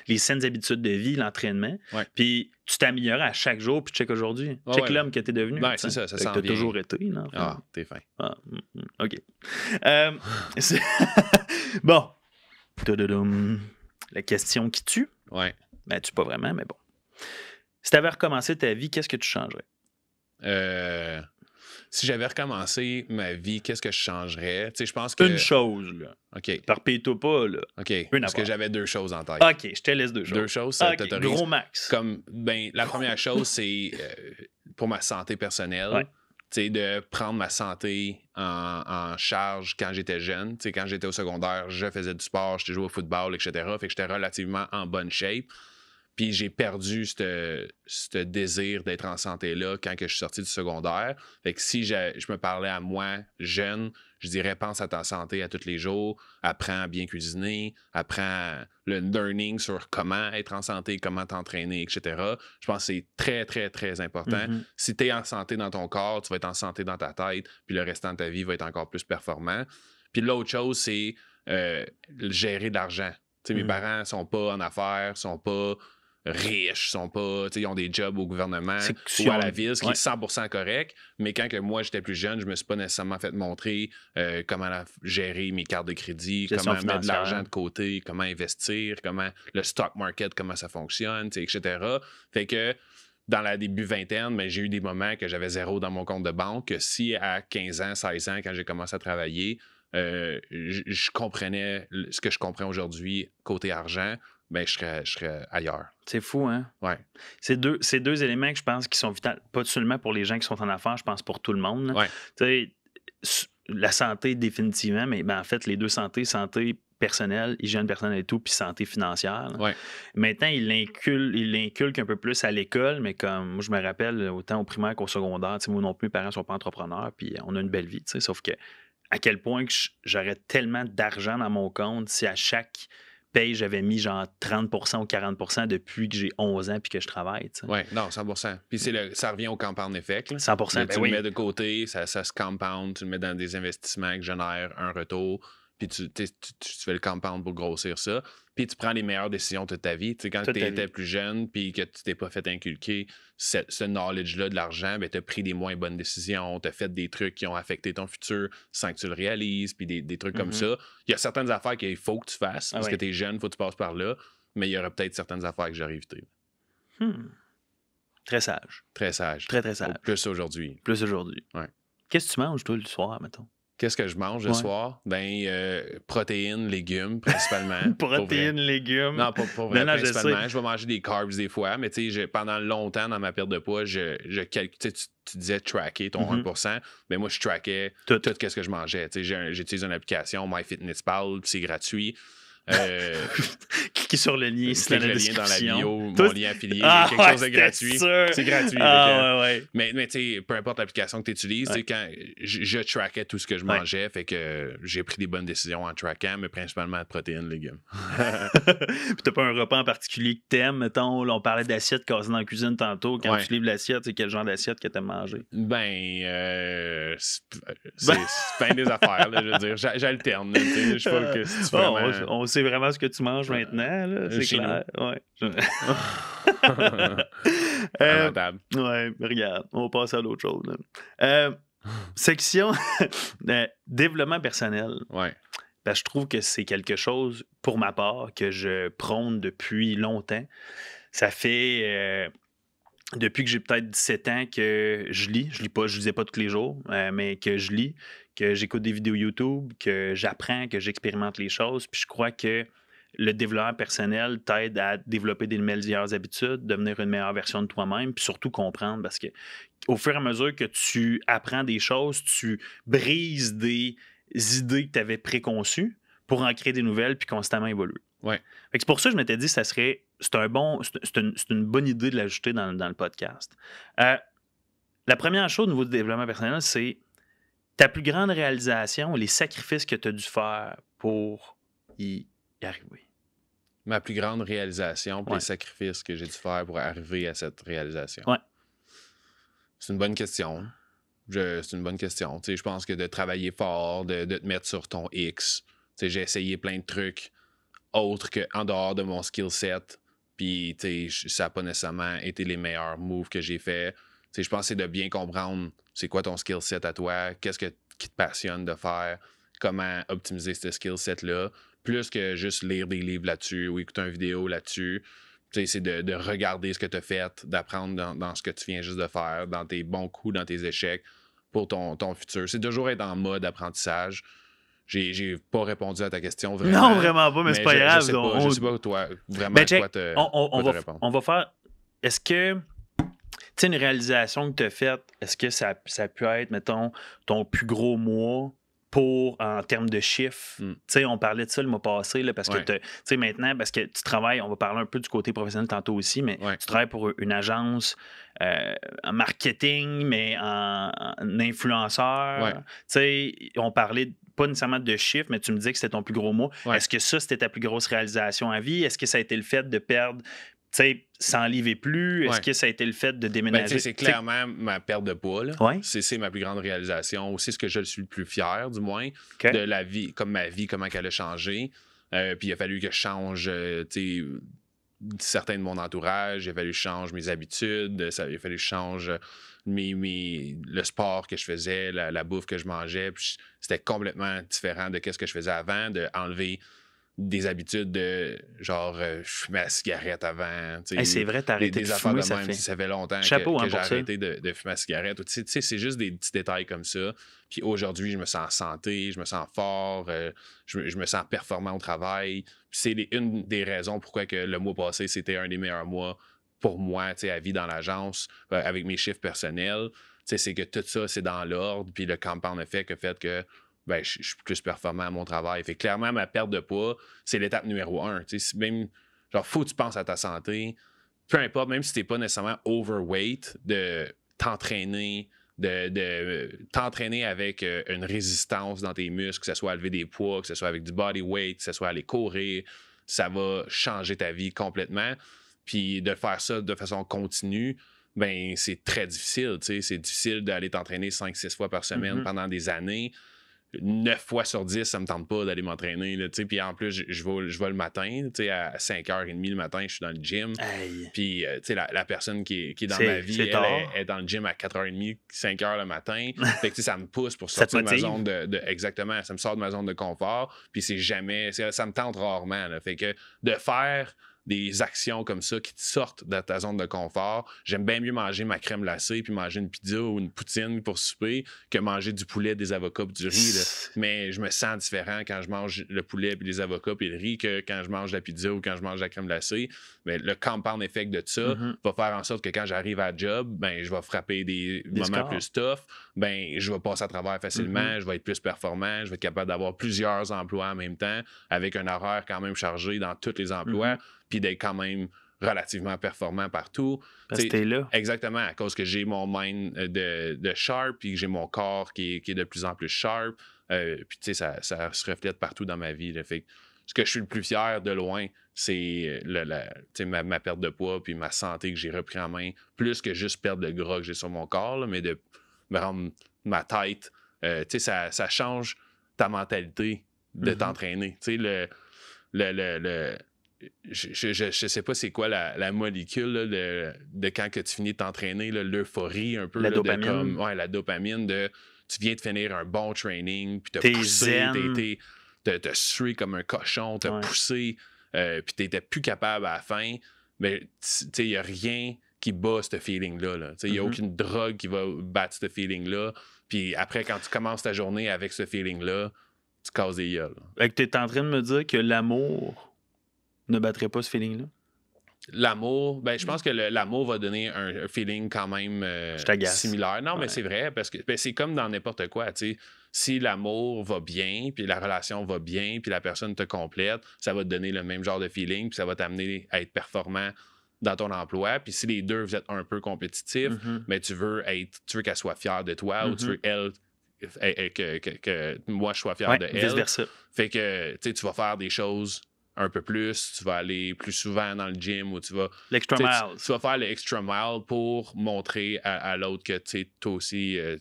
les saines habitudes de vie, l'entraînement. Puis, tu t'améliorais à chaque jour, puis check aujourd'hui. Check l'homme que tu es devenu. Ben, c'est ça sent bien. Tu as toujours été. Là, t'es fin. OK. Bon. La question qui tue. Ben, tue pas vraiment, mais bon. Si tu avais recommencé ta vie, qu'est-ce que tu changerais? Si j'avais recommencé ma vie, qu'est-ce que je changerais? Tu sais, je pense que... Une chose, là. OK. Parpille-toi pas, là. OK. Une Parce que affaire. j'avais 2 choses en tête. OK, je te laisse 2 choses. 2 choses, ça OK, t'autorise. gros max. Comme, ben, la première chose, c'est pour ma santé personnelle. Ouais. Tu sais, de prendre ma santé en charge quand j'étais jeune. Tu sais, quand j'étais au secondaire, je faisais du sport, j'étais joué au football, etc. Fait que j'étais relativement en bonne shape. Puis j'ai perdu ce désir d'être en santé-là quand que je suis sorti du secondaire. Fait que si je me parlais à moi, jeune, je dirais pense à ta santé à tous les jours, apprends à bien cuisiner, apprends le learning sur comment être en santé, comment t'entraîner, etc. Je pense que c'est très, très, très important. Si tu es en santé dans ton corps, tu vas être en santé dans ta tête, puis le restant de ta vie va être encore plus performant. Puis l'autre chose, c'est gérer de l'argent. Tu sais, mes parents sont pas en affaires, sont pas riches, sont pas, ils ont des jobs au gouvernement ou à la ville, ce qui est 100% correct. Mais quand que moi, j'étais plus jeune, je me suis pas nécessairement fait montrer comment gérer mes cartes de crédit, comment mettre de l'argent de côté, comment investir, comment le stock market, comment ça fonctionne, etc. Fait que dans la début vingtaine, ben, j'ai eu des moments que j'avais 0 dans mon compte de banque, que si à 15 ans, 16 ans, quand j'ai commencé à travailler, je comprenais ce que je comprends aujourd'hui côté argent, ben, je serais ailleurs. C'est fou, hein? Ouais. C'est deux éléments que je pense qui sont vitaux, pas seulement pour les gens qui sont en affaires, je pense pour tout le monde. Ouais. Tu sais, la santé, définitivement, mais ben, en fait, les deux santé personnelle, hygiène personnelle et tout, puis santé financière. Ouais. Maintenant, il l'inculque un peu plus à l'école, mais comme moi, je me rappelle, autant au primaire qu'au secondaire, moi non plus, mes parents ne sont pas entrepreneurs, puis on a une belle vie, sauf que à quel point que j'aurais tellement d'argent dans mon compte si à chaque paye, j'avais mis genre 30% ou 40% depuis que j'ai 11 ans puis que je travaille. Oui, non, 100%. Puis ça revient au compound effect. 100%. Ben tu le mets de côté, ça se compound, tu le mets dans des investissements qui génèrent un retour, puis tu fais le compound pour grossir ça. Puis tu prends les meilleures décisions de ta vie. Tu sais, quand tu étais plus jeune puis que tu t'es pas fait inculquer ce knowledge-là de l'argent, ben, tu as pris des moins bonnes décisions, tu as fait des trucs qui ont affecté ton futur sans que tu le réalises, puis des trucs comme ça. Il y a certaines affaires qu'il faut que tu fasses parce que tu es jeune, il faut que tu passes par là, mais il y aurait peut-être certaines affaires que j'aurais évitées. Très sage. Très sage. Très, très sage. Plus aujourd'hui. Plus aujourd'hui. Ouais. Qu'est-ce que tu manges, toi, le soir, mettons? Qu'est-ce que je mange le soir? Ben, protéines, légumes, principalement. Protéines, légumes. Non, pas vrai, principalement. Je vais manger des carbs des fois, mais tu sais, pendant longtemps, dans ma perte de poids, tu disais tracker ton 1%, mais moi, je traquais tout ce que je mangeais. J'utilise une application, MyFitnessPal, c'est gratuit. Cliquez sur le lien, c'est dans la description. Dans la bio, mon lien affilié, quelque chose de gratuit. C'est gratuit. Mais tu sais, peu importe l'application que tu utilises, quand je traquais tout ce que je mangeais, fait que j'ai pris des bonnes décisions en traquant, mais principalement de protéines, légumes. Puis t'as pas un repas en particulier que t'aimes, mettons, là, on parlait d'assiette cassée dans la cuisine tantôt, quand tu livres l'assiette, c'est quel genre d'assiette que t'aimes manger? Ben, c'est plein des affaires, là, je veux dire, j'alterne, je sais pas que si tu on sait vraiment ce que tu manges maintenant, là, c'est clair. Ouais. Ouais, regarde, on va passer à d'autres choses. Section développement personnel. Ouais. Parce que je trouve que c'est quelque chose, pour ma part, que je prône depuis longtemps. Ça fait depuis que j'ai peut-être 17 ans que je lis. Je lisais pas tous les jours, mais que je lis, que j'écoute des vidéos YouTube, que j'apprends, que j'expérimente les choses. Puis je crois que le développement personnel t'aide à développer des meilleures habitudes, devenir une meilleure version de toi-même, puis surtout comprendre, parce que au fur et à mesure que tu apprends des choses, tu brises des idées que tu avais préconçues pour en créer des nouvelles puis constamment évoluer. Ouais. C'est pour ça que je m'étais dit que c'est une bonne idée de l'ajouter dans le podcast. La première chose au niveau du développement personnel, c'est ta plus grande réalisation et les sacrifices que tu as dû faire pour y arriver. Ma plus grande réalisation et les sacrifices que j'ai dû faire pour arriver à cette réalisation. Ouais. C'est une bonne question. C'est une bonne question. Je pense que de travailler fort, de te mettre sur ton X. J'ai essayé plein de trucs autres qu'en dehors de mon skill set. Puis ça n'a pas nécessairement été les meilleurs moves que j'ai faits. Je pense que c'est de bien comprendre c'est quoi ton skill set à toi, qu'est-ce qui te passionne de faire, comment optimiser ce skill set-là, plus que juste lire des livres là-dessus ou écouter une vidéo là-dessus. C'est de regarder ce que tu as fait, d'apprendre dans ce que tu viens juste de faire, dans tes bons coups, dans tes échecs, pour ton futur. C'est toujours être en mode apprentissage. J'ai pas répondu à ta question vraiment. Non, vraiment pas, mais c'est pas grave. Je sais pas toi, vraiment Ben, quoi te répondre. On va faire... Est-ce que, tu sais, une réalisation que tu as faite, est-ce que ça peut être, mettons, ton plus gros mois en termes de chiffres? Tu sais, on parlait de ça le mois passé, là, parce que, tu sais, maintenant, parce que tu travailles, on va parler un peu du côté professionnel tantôt aussi, mais tu travailles pour une agence en marketing, mais en influenceur. Tu sais, on parlait pas nécessairement de chiffres, mais tu me disais que c'était ton plus gros mois. Est-ce que ça, c'était ta plus grosse réalisation à vie? Est-ce que ça a été le fait de perdre, tu sais, 100 livres et plus? Est-ce que ça a été le fait de déménager? Ben, c'est clairement ma perte de poids. Là. C'est ma plus grande réalisation. Aussi, ce que je suis le plus fier, du moins, de la vie, comme ma vie, comment elle a changé. Puis il a fallu que je change, certains de mon entourage. Il a fallu que je change mes habitudes. Il a fallu que je change le sport que je faisais, la bouffe que je mangeais. Puis c'était complètement différent de ce que je faisais avant, d'enlever des habitudes de genre je fumais la cigarette avant. C'est vrai, t'as arrêté des de affaires fumer, de même. Ça fait longtemps que j'ai arrêté de fumer la cigarette. C'est juste des petits détails comme ça. Puis aujourd'hui, je me sens en santé, je me sens fort, je me sens performant au travail. Puis c'est une des raisons pourquoi que le mois passé, c'était un des meilleurs mois pour moi, à vie dans l'agence, avec mes chiffres personnels. C'est que tout ça, c'est dans l'ordre. Puis le compound effect a fait que ben, je suis plus performant à mon travail. Fait que clairement, ma perte de poids, c'est l'étape numéro 1. Même, genre, faut que tu penses à ta santé. Peu importe, même si t'es pas nécessairement overweight, de t'entraîner, de t'entraîner avec une résistance dans tes muscles, que ce soit à lever des poids, que ce soit avec du body weight, que ce soit aller courir, ça va changer ta vie complètement. Puis de faire ça de façon continue, ben c'est très difficile. C'est difficile d'aller t'entraîner 5-6 fois par semaine pendant des années. 9 fois sur 10, ça me tente pas d'aller m'entraîner. Puis en plus, je vais le matin, à 5h30 le matin, je suis dans le gym. Puis la personne qui est dans ma vie, elle est dans le gym à 4h30, 5h le matin. Fait que ça me pousse pour sortir de ma zone exactement, ça me sort de ma zone de confort. Puis ça me tente rarement. Là. Fait que de faire des actions comme ça qui te sortent de ta zone de confort. J'aime bien mieux manger ma crème glacée puis manger une pizza ou une poutine pour souper que manger du poulet, des avocats puis du riz. Là. Mais je me sens différent quand je mange le poulet puis les avocats puis le riz que quand je mange la pizza ou quand je mange la crème glacée. Mais le compound effect de ça va faire en sorte que quand j'arrive à la job, ben je vais frapper des moments plus tough. Ben je vais passer à travers facilement, je vais être plus performant, je vais être capable d'avoir plusieurs emplois en même temps avec un horaire quand même chargé dans tous les emplois. Puis d'être quand même relativement performant partout. Parce que t'es là. Exactement, à cause que j'ai mon mind de sharp, puis que j'ai mon corps qui est de plus en plus sharp. Puis tu sais, ça se reflète partout dans ma vie. Là. Fait que ce que je suis le plus fier de loin, c'est ma perte de poids, puis ma santé que j'ai repris en main, plus que juste perdre de gras que j'ai sur mon corps, là, mais de me rendre ma tête. Tu sais, ça change ta mentalité de t'entraîner. Tu sais, je sais pas c'est quoi la molécule là, de quand que tu finis de t'entraîner, l'euphorie un peu. La là, dopamine. La dopamine tu viens de finir un bon training, puis T'es poussé, zen. t'as sué comme un cochon, t'as poussé, puis t'étais plus capable à la fin. Mais il n'y a rien qui bat ce feeling-là. Là. Il n'y a aucune drogue qui va battre ce feeling-là. Puis après, quand tu commences ta journée avec ce feeling-là, tu casses des gueules. Fait que t'es en train de me dire que l'amour ne battrait pas ce feeling-là? L'amour, ben je pense que l'amour va donner un feeling quand même similaire. Non, mais c'est vrai, parce que c'est comme dans n'importe quoi, tu sais. Si l'amour va bien, puis la relation va bien, puis la personne te complète, ça va te donner le même genre de feeling, puis ça va t'amener à être performant dans ton emploi. Puis si les deux, vous êtes un peu compétitifs, mais tu veux qu'elle soit fière de toi, ou tu veux que moi je sois fier de elle. Vice-versa. Fait que tu vas faire des choses un peu plus, tu vas aller plus souvent dans le gym ou tu vas... L'extra mile. Tu vas faire le extra mile pour montrer à l'autre que toi aussi, ouais,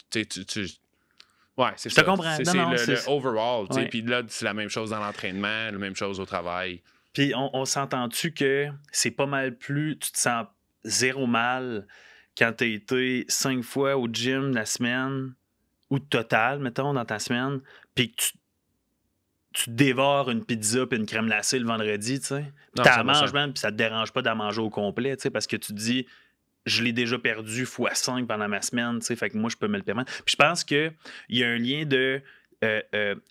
c'est ça. Je te comprends. C'est le overall. Puis là, c'est la même chose dans l'entraînement, la même chose au travail. Puis on s'entend-tu que c'est pas mal plus... Tu te sens zéro mal quand t'as été 5 fois au gym la semaine, ou total, mettons, dans ta semaine, puis que tu dévores une pizza puis une crème glacée le vendredi, tu sais. Tu la manges même, puis ça te dérange pas d'en manger au complet, tu sais, parce que tu te dis, je l'ai déjà perdu x5 pendant ma semaine, tu sais, fait que moi, je peux me le permettre. Puis je pense qu'il y a un lien de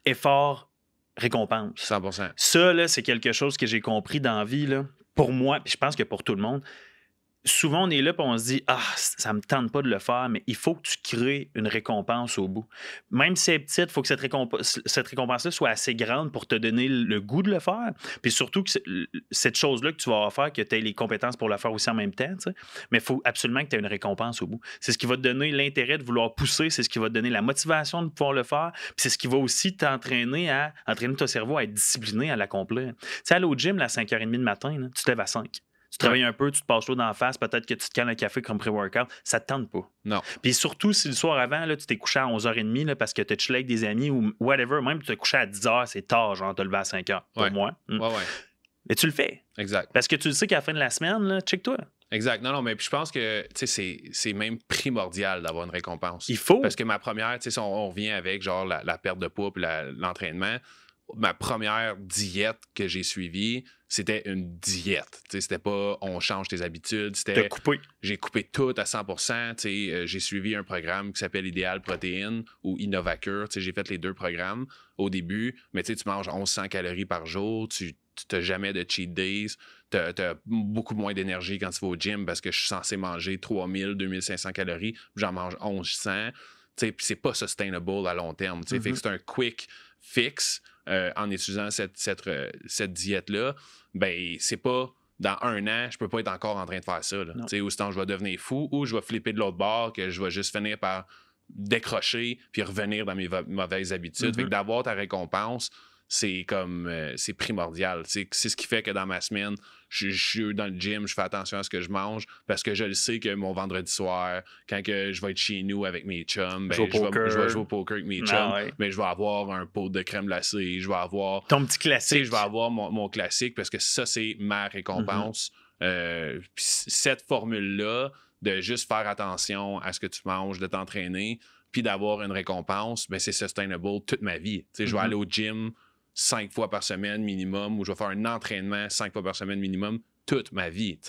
effort-récompense. 100%. Ça, là, c'est quelque chose que j'ai compris dans la vie, là, pour moi, puis je pense que pour tout le monde. Souvent, on est là et on se dit « Ah, ça me tente pas de le faire », mais il faut que tu crées une récompense au bout. Même si elle est petite, il faut que cette récompense-là soit assez grande pour te donner le goût de le faire. Puis surtout que cette chose-là que tu vas faire, que tu aies les compétences pour la faire aussi en même temps. Tu sais. Mais il faut absolument que tu aies une récompense au bout. C'est ce qui va te donner l'intérêt de vouloir pousser, c'est ce qui va te donner la motivation de pouvoir le faire. Puis c'est ce qui va aussi t'entraîner à entraîner ton cerveau à être discipliné à l'accomplir. Tu sais, aller au gym à 5h30 du matin, là, tu te lèves à 5. Tu travailles un peu, tu te passes l'eau dans la face, peut-être que tu te calmes un café comme pré-workout. Ça te tente pas. Non. Puis surtout, si le soir avant, là, tu t'es couché à 11h30 là, parce que tu as chillé avec des amis ou whatever, même tu t'es couché à 10h, c'est tard, genre, te lever à 5h, pour moi. Ouais. Mais tu le fais. Exact. Parce que tu le sais qu'à la fin de la semaine, là, check-toi. Exact. Non, mais puis je pense que c'est même primordial d'avoir une récompense. Il faut. Parce que ma première, si on revient avec genre la perte de poids puis l'entraînement, ma première diète que j'ai suivie, c'était une diète. C'était pas on change tes habitudes. C'était coupé. J'ai coupé tout à 100%. J'ai suivi un programme qui s'appelle Idéal Protéines ou Innovacure. J'ai fait les 2 programmes au début, mais tu manges 1100 calories par jour, tu n'as jamais de cheat days, tu as beaucoup moins d'énergie quand tu vas au gym parce que je suis censé manger 3000, 2500 calories, j'en mange 1100. Puis c'est pas sustainable à long terme. Fait que c'est un quick fix en utilisant cette diète-là. Ben, c'est pas dans 1 an, je peux pas être encore en train de faire ça. Ou sinon, je vais devenir fou ou je vais flipper de l'autre bord, que je vais juste finir par décrocher puis revenir dans mes mauvaises habitudes. Fait que d'avoir ta récompense, c'est comme c'est primordial. C'est ce qui fait que dans ma semaine, je suis dans le gym, je fais attention à ce que je mange parce que je le sais que mon vendredi soir, quand que je vais être chez nous avec mes chums, ben, je vais jouer au poker avec mes chums, mais je vais avoir un pot de crème glacée, je vais avoir ton petit classique. Je vais avoir mon classique parce que ça, c'est ma récompense. Cette formule-là, de juste faire attention à ce que tu manges, de t'entraîner, puis d'avoir une récompense, ben, c'est sustainable toute ma vie. Je vais aller au gym 5 fois par semaine minimum, ou je vais faire un entraînement 5 fois par semaine minimum toute ma vie.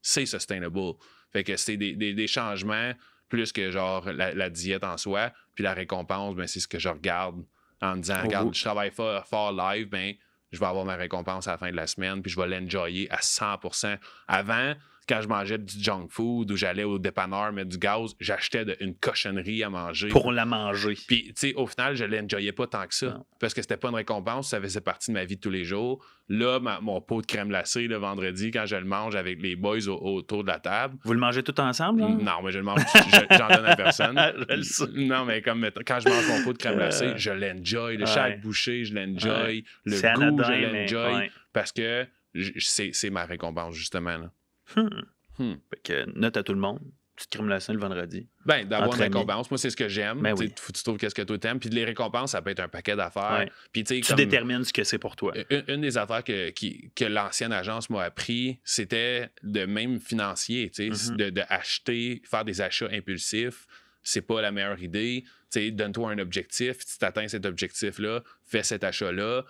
C'est sustainable. Fait que c'est des changements plus que genre la diète en soi, puis la récompense, ben, c'est ce que je regarde en me disant, regarde, je travaille fort live, ben, je vais avoir ma récompense à la fin de la semaine, puis je vais l'enjoyer à 100%. Avant, quand je mangeais du junk food ou j'allais au dépanneur mettre du gaz, j'achetais une cochonnerie à manger. Pour la manger. Puis, tu sais, au final, je l'enjoyais pas tant que ça. Non. Parce que c'était pas une récompense, ça faisait partie de ma vie de tous les jours. Là, mon pot de crème glacée le vendredi, quand je le mange avec les boys autour de la table. Vous le mangez tout ensemble? Hein? Non, mais je le mange, j'en donne à personne. Je le sais. Non, mais comme quand je mange mon pot de crème glacée, je l'enjoy. Chaque bouchée, je l'enjoy. Le c'est goût, anodin, je l'enjoy. mais Parce que c'est ma récompense, justement. Là. Fait que note à tout le monde. Petite crème glacée le vendredi. Ben, d'avoir une récompense, moi, c'est ce que j'aime. Ben oui. Faut que tu trouves qu'est-ce que toi t'aimes. Puis les récompenses, ça peut être un paquet d'affaires. Ouais. Puis, tu détermines ce que c'est pour toi. Une des affaires que l'ancienne agence m'a appris, c'était de même financier, de acheter, faire des achats impulsifs. C'est pas la meilleure idée. Donne-toi un objectif. Si tu atteins cet objectif-là, fais cet achat-là.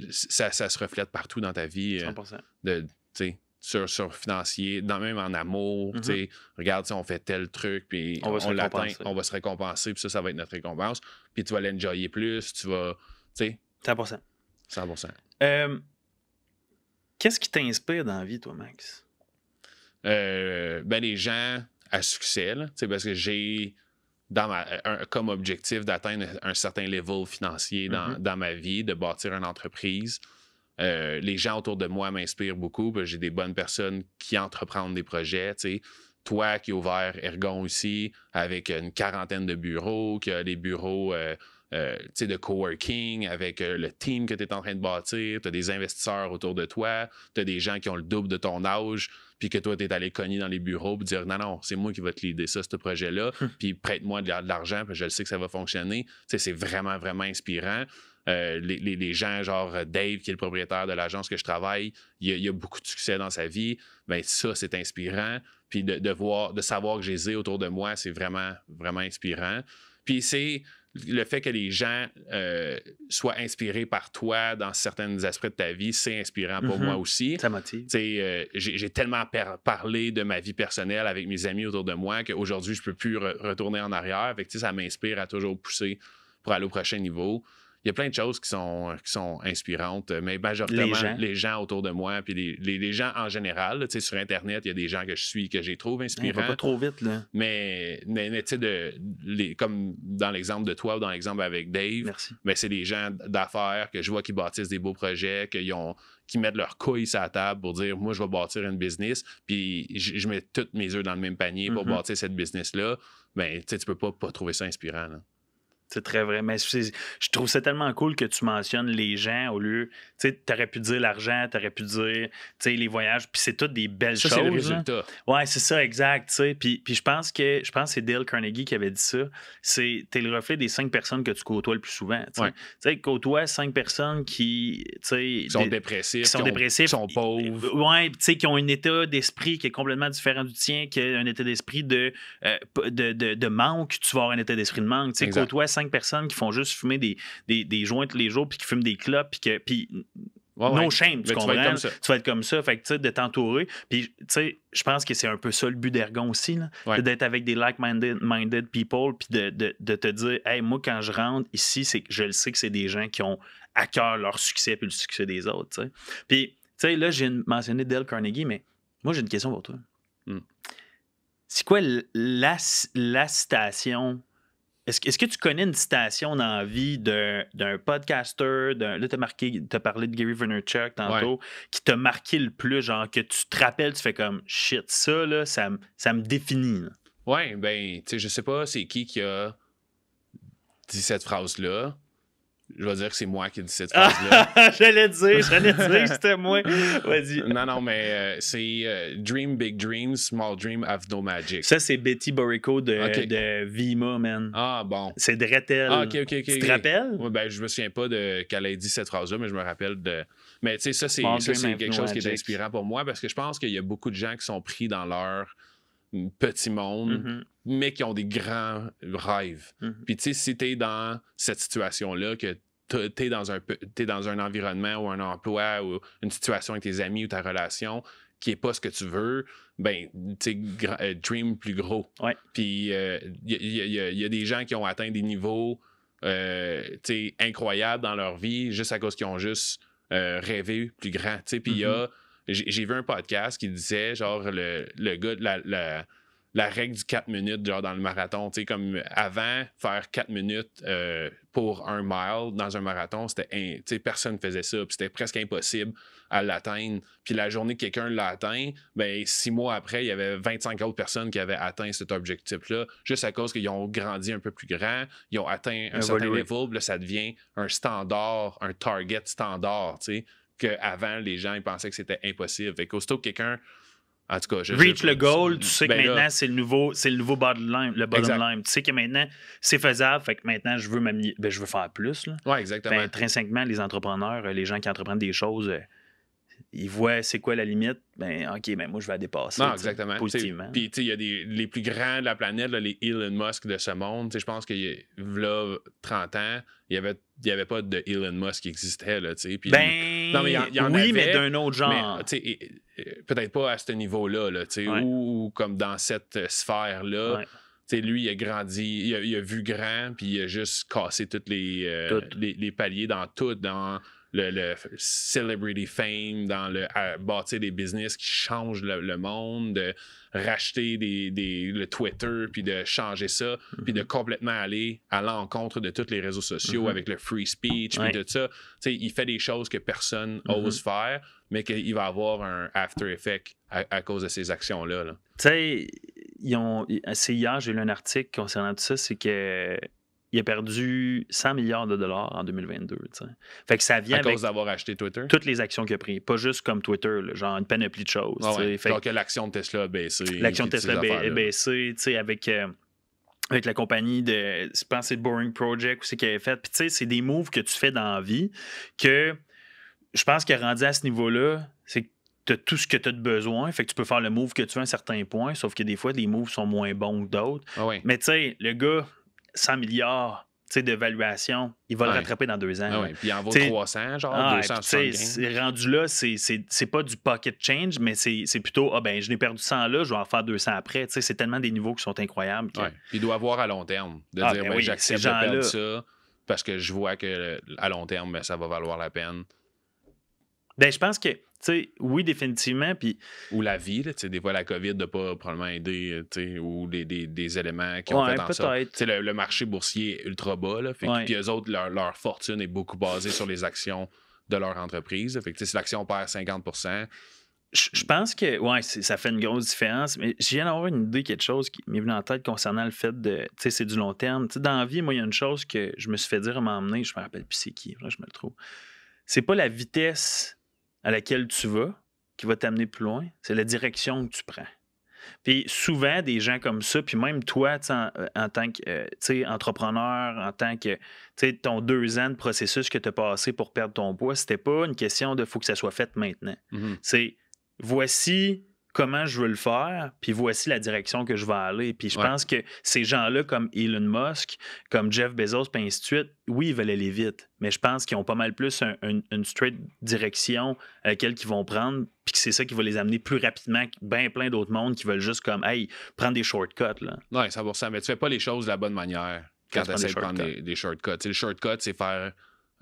Ça se reflète partout dans ta vie. 100%. Sur financier, même en amour, regarde, on fait tel truc, puis on l'atteint, on va se récompenser, puis ça va être notre récompense, puis tu vas l'enjoyer plus, tu vas, 100%. 100%. Qu'est-ce qui t'inspire dans la vie, toi, Max? Ben, les gens à succès, là, parce que j'ai comme objectif d'atteindre un certain level financier dans ma vie, de bâtir une entreprise. Les gens autour de moi m'inspirent beaucoup. J'ai des bonnes personnes qui entreprennent des projets. Toi qui as ouvert Ergon ici avec une 40aine de bureaux, qui a des bureaux de coworking avec le team que tu es en train de bâtir. Tu as des investisseurs autour de toi. Tu as des gens qui ont le double de ton âge, puis que toi, tu es allé cogner dans les bureaux et dire non, c'est moi qui vais te leader ça, ce projet-là, puis prête-moi de l'argent, puis je le sais que ça va fonctionner. C'est vraiment, vraiment inspirant. Les gens, genre Dave, qui est le propriétaire de l'agence que je travaille, il a beaucoup de succès dans sa vie. Ben, ça, c'est inspirant. Puis de savoir que je les ai autour de moi, c'est vraiment, vraiment inspirant. Puis c'est le fait que les gens soient inspirés par toi dans certains aspects de ta vie, c'est inspirant pour moi aussi. Ça motive. J'ai tellement parlé de ma vie personnelle avec mes amis autour de moi qu'aujourd'hui, je ne peux plus retourner en arrière. Fait que, ça m'inspire à toujours pousser pour aller au prochain niveau. Il y a plein de choses qui sont inspirantes, mais majoritairement les gens autour de moi, puis les gens en général. Là, sur Internet, il y a des gens que je suis, que je les trouve inspirants. Va pas trop vite, là. Mais tu sais, comme dans l'exemple de toi ou dans l'exemple avec Dave, mais c'est des gens d'affaires que je vois qui bâtissent des beaux projets, qui mettent leurs couilles sur la table pour dire, moi, je vais bâtir une business, puis je mets tous mes œufs dans le même panier pour bâtir cette business-là. Ben, tu peux pas trouver ça inspirant, là. C'est très vrai. Mais je trouve ça tellement cool que tu mentionnes les gens au lieu. Tu sais, t'aurais pu dire l'argent, t'aurais pu dire les voyages, puis c'est toutes des belles choses. C'est le résultat. Ouais, c'est ça, exact. Puis je pense que c'est Dale Carnegie qui avait dit ça. T'es le reflet des 5 personnes que tu côtoies le plus souvent. Tu sais, côtoies 5 personnes qui sont dépressifs, qui sont pauvres. Ouais, tu sais, qui ont un état d'esprit qui est complètement différent du tien, qui a un état d'esprit de manque. Tu vas avoir un état d'esprit de manque. Tu sais, côtoies 5 personnes qui font juste fumer des joints tous les jours puis qui fument des clopes puis no shame, tu comprends? Tu vas être comme ça. Fait que, tu sais, de t'entourer. Puis, tu sais, je pense que c'est un peu ça le but d'Ergon aussi, là, d'être avec des like-minded people puis de te dire, hey, moi, quand je rentre ici, je le sais que c'est des gens qui ont à cœur leur succès puis le succès des autres, tu sais. Puis, tu sais, là, j'ai mentionné Dale Carnegie, mais moi, j'ai une question pour toi. C'est quoi la citation? Est-ce que tu connais une citation dans la vie d'un podcaster, là, t'as parlé de Gary Vaynerchuk tantôt, qui t'a marqué le plus, genre que tu te rappelles, tu fais comme shit, ça, là, ça me définit. Là. Ouais, ben, tu sais, je sais pas c'est qui a dit cette phrase-là. Je vais dire que c'est moi qui ai dit cette phrase-là. J'allais dire c'était moi. Vas-y. Non, mais c'est Dream Big Dreams, Small Dream Have No Magic. Ça, c'est Betty Borico de Vima, man. Ah, bon. C'est Dretel. Ah, OK. Tu te rappelles? Ouais, ben, je me souviens pas qu'elle ait dit cette phrase-là, mais je me rappelle de... Mais tu sais, ça, c'est quelque chose qui est inspirant pour moi parce que je pense qu'il y a beaucoup de gens qui sont pris dans leur petit monde, mais qui ont des grands rêves. Puis tu sais, si t'es dans cette situation-là, que t'es dans un environnement ou un emploi ou une situation avec tes amis ou ta relation qui n'est pas ce que tu veux, ben, tu sais, dream plus gros. Ouais. Puis il y a des gens qui ont atteint des niveaux incroyables dans leur vie juste à cause qu'ils ont juste rêvé plus grand. Puis j'ai vu un podcast qui disait, genre, le gars de la règle du 4 minutes, genre, dans le marathon. Tu sais, comme avant, faire 4 minutes pour un mile dans un marathon, personne ne faisait ça. Puis c'était presque impossible à l'atteindre. Puis la journée que quelqu'un l'a atteint, ben 6 mois après, il y avait 25 autres personnes qui avaient atteint cet objectif-là, juste à cause qu'ils ont grandi un peu plus grand, ils ont atteint un certain level, là, ça devient un standard, un target standard, tu sais, qu'avant, les gens, ils pensaient que c'était impossible. Fait qu'aussitôt que quelqu'un... En tout cas, reach le goal, tu sais que maintenant, c'est le nouveau bottom line. Tu sais que maintenant, c'est faisable. Fait que maintenant, je veux faire plus. Oui, exactement. Intrinsèquement, les entrepreneurs, les gens qui entreprennent des choses, ils voient c'est quoi la limite. Ben, OK, ben moi, je vais la dépasser. Non, exactement. Positivement. Puis, tu sais, il y a les plus grands de la planète, là, les Elon Musk de ce monde. Je pense qu'il y a 30 ans, il n'y avait pas de Elon Musk qui existait. Là, puis, non, mais il y en avait, mais d'un autre genre. Mais, peut-être pas à ce niveau-là, là, ou comme dans cette sphère-là. Ouais. Lui, il a grandi, il a vu grand, puis il a juste cassé tous les paliers dans tout, dans le celebrity fame, dans bâtir des business qui changent le monde, de racheter le Twitter, puis de changer ça, puis de complètement aller à l'encontre de tous les réseaux sociaux avec le free speech, puis de ça. Il fait des choses que personne n'ose faire, mais qu'il va avoir un after effect à cause de ces actions-là. Là. Tu sais, c'est hier, j'ai lu un article concernant tout ça, c'est que il a perdu 100 milliards de dollars en 2022. T'sais. Fait que ça vient à cause d'avoir acheté Twitter? Toutes les actions qu'il a prises. Pas juste comme Twitter, là, genre une panoplie de choses. Donc que l'action de Tesla a baissé. L'action de Tesla a baissé avec la compagnie je pense que c'est Boring Project aussi qu'il avait fait. Puis tu sais, c'est des moves que tu fais dans la vie que je pense qu'il a rendu à ce niveau-là, c'est que tu as tout ce que tu as de besoin. Fait que tu peux faire le move que tu veux à un certain point, sauf que des fois, les moves sont moins bons que d'autres. Ah oui. Mais tu sais, le gars... 100 milliards d'évaluation, il va le rattraper dans 2 ans. Ah ouais. Puis il en vaut T'sais, 300, genre 275. C'est rendu là, c'est pas du pocket change, mais c'est plutôt, je n'ai perdu 100 là, je vais en faire 200 après. C'est tellement des niveaux qui sont incroyables. Ouais. Puis il doit avoir à long terme, de dire, j'accepte de perdre ça parce que je vois qu'à long terme, ça va valoir la peine. Je pense que, oui, définitivement. Puis... Ou la vie, des fois, la COVID n'a pas probablement aidé, ou des éléments qui ont fait en sorte. Le marché boursier est ultra bas, là, puis eux autres, leur fortune est beaucoup basée sur les actions de leur entreprise. Fait que, si l'action perd 50%. Je pense que ça fait une grosse différence, mais je viens d'avoir une idée, quelque chose qui m'est venu en tête concernant le fait de, c'est du long terme. Dans la vie, moi, il y a une chose que je me suis fait dire à m'emmener, je me rappelle plus c'est qui, là, je me le trouve. C'est pas la vitesse à laquelle tu vas qui va t'amener plus loin, c'est la direction que tu prends. Puis souvent, des gens comme ça, puis même toi, en tant que entrepreneur, en tant que ton 2 ans de processus que tu as passé pour perdre ton poids, c'était pas une question de faut que ça soit fait maintenant. Mm-hmm. C'est voici comment je veux le faire, puis voici la direction que je vais aller. Puis je pense que ces gens-là, comme Elon Musk, comme Jeff Bezos, puis ainsi de suite, oui, ils veulent aller vite, mais je pense qu'ils ont pas mal plus une straight direction à laquelle ils vont prendre, puis que c'est ça qui va les amener plus rapidement que bien plein d'autres mondes qui veulent juste comme, prendre des shortcuts. Là. Oui, 100%, mais tu fais pas les choses de la bonne manière quand tu essaies de prendre des shortcuts. Le shortcut, c'est faire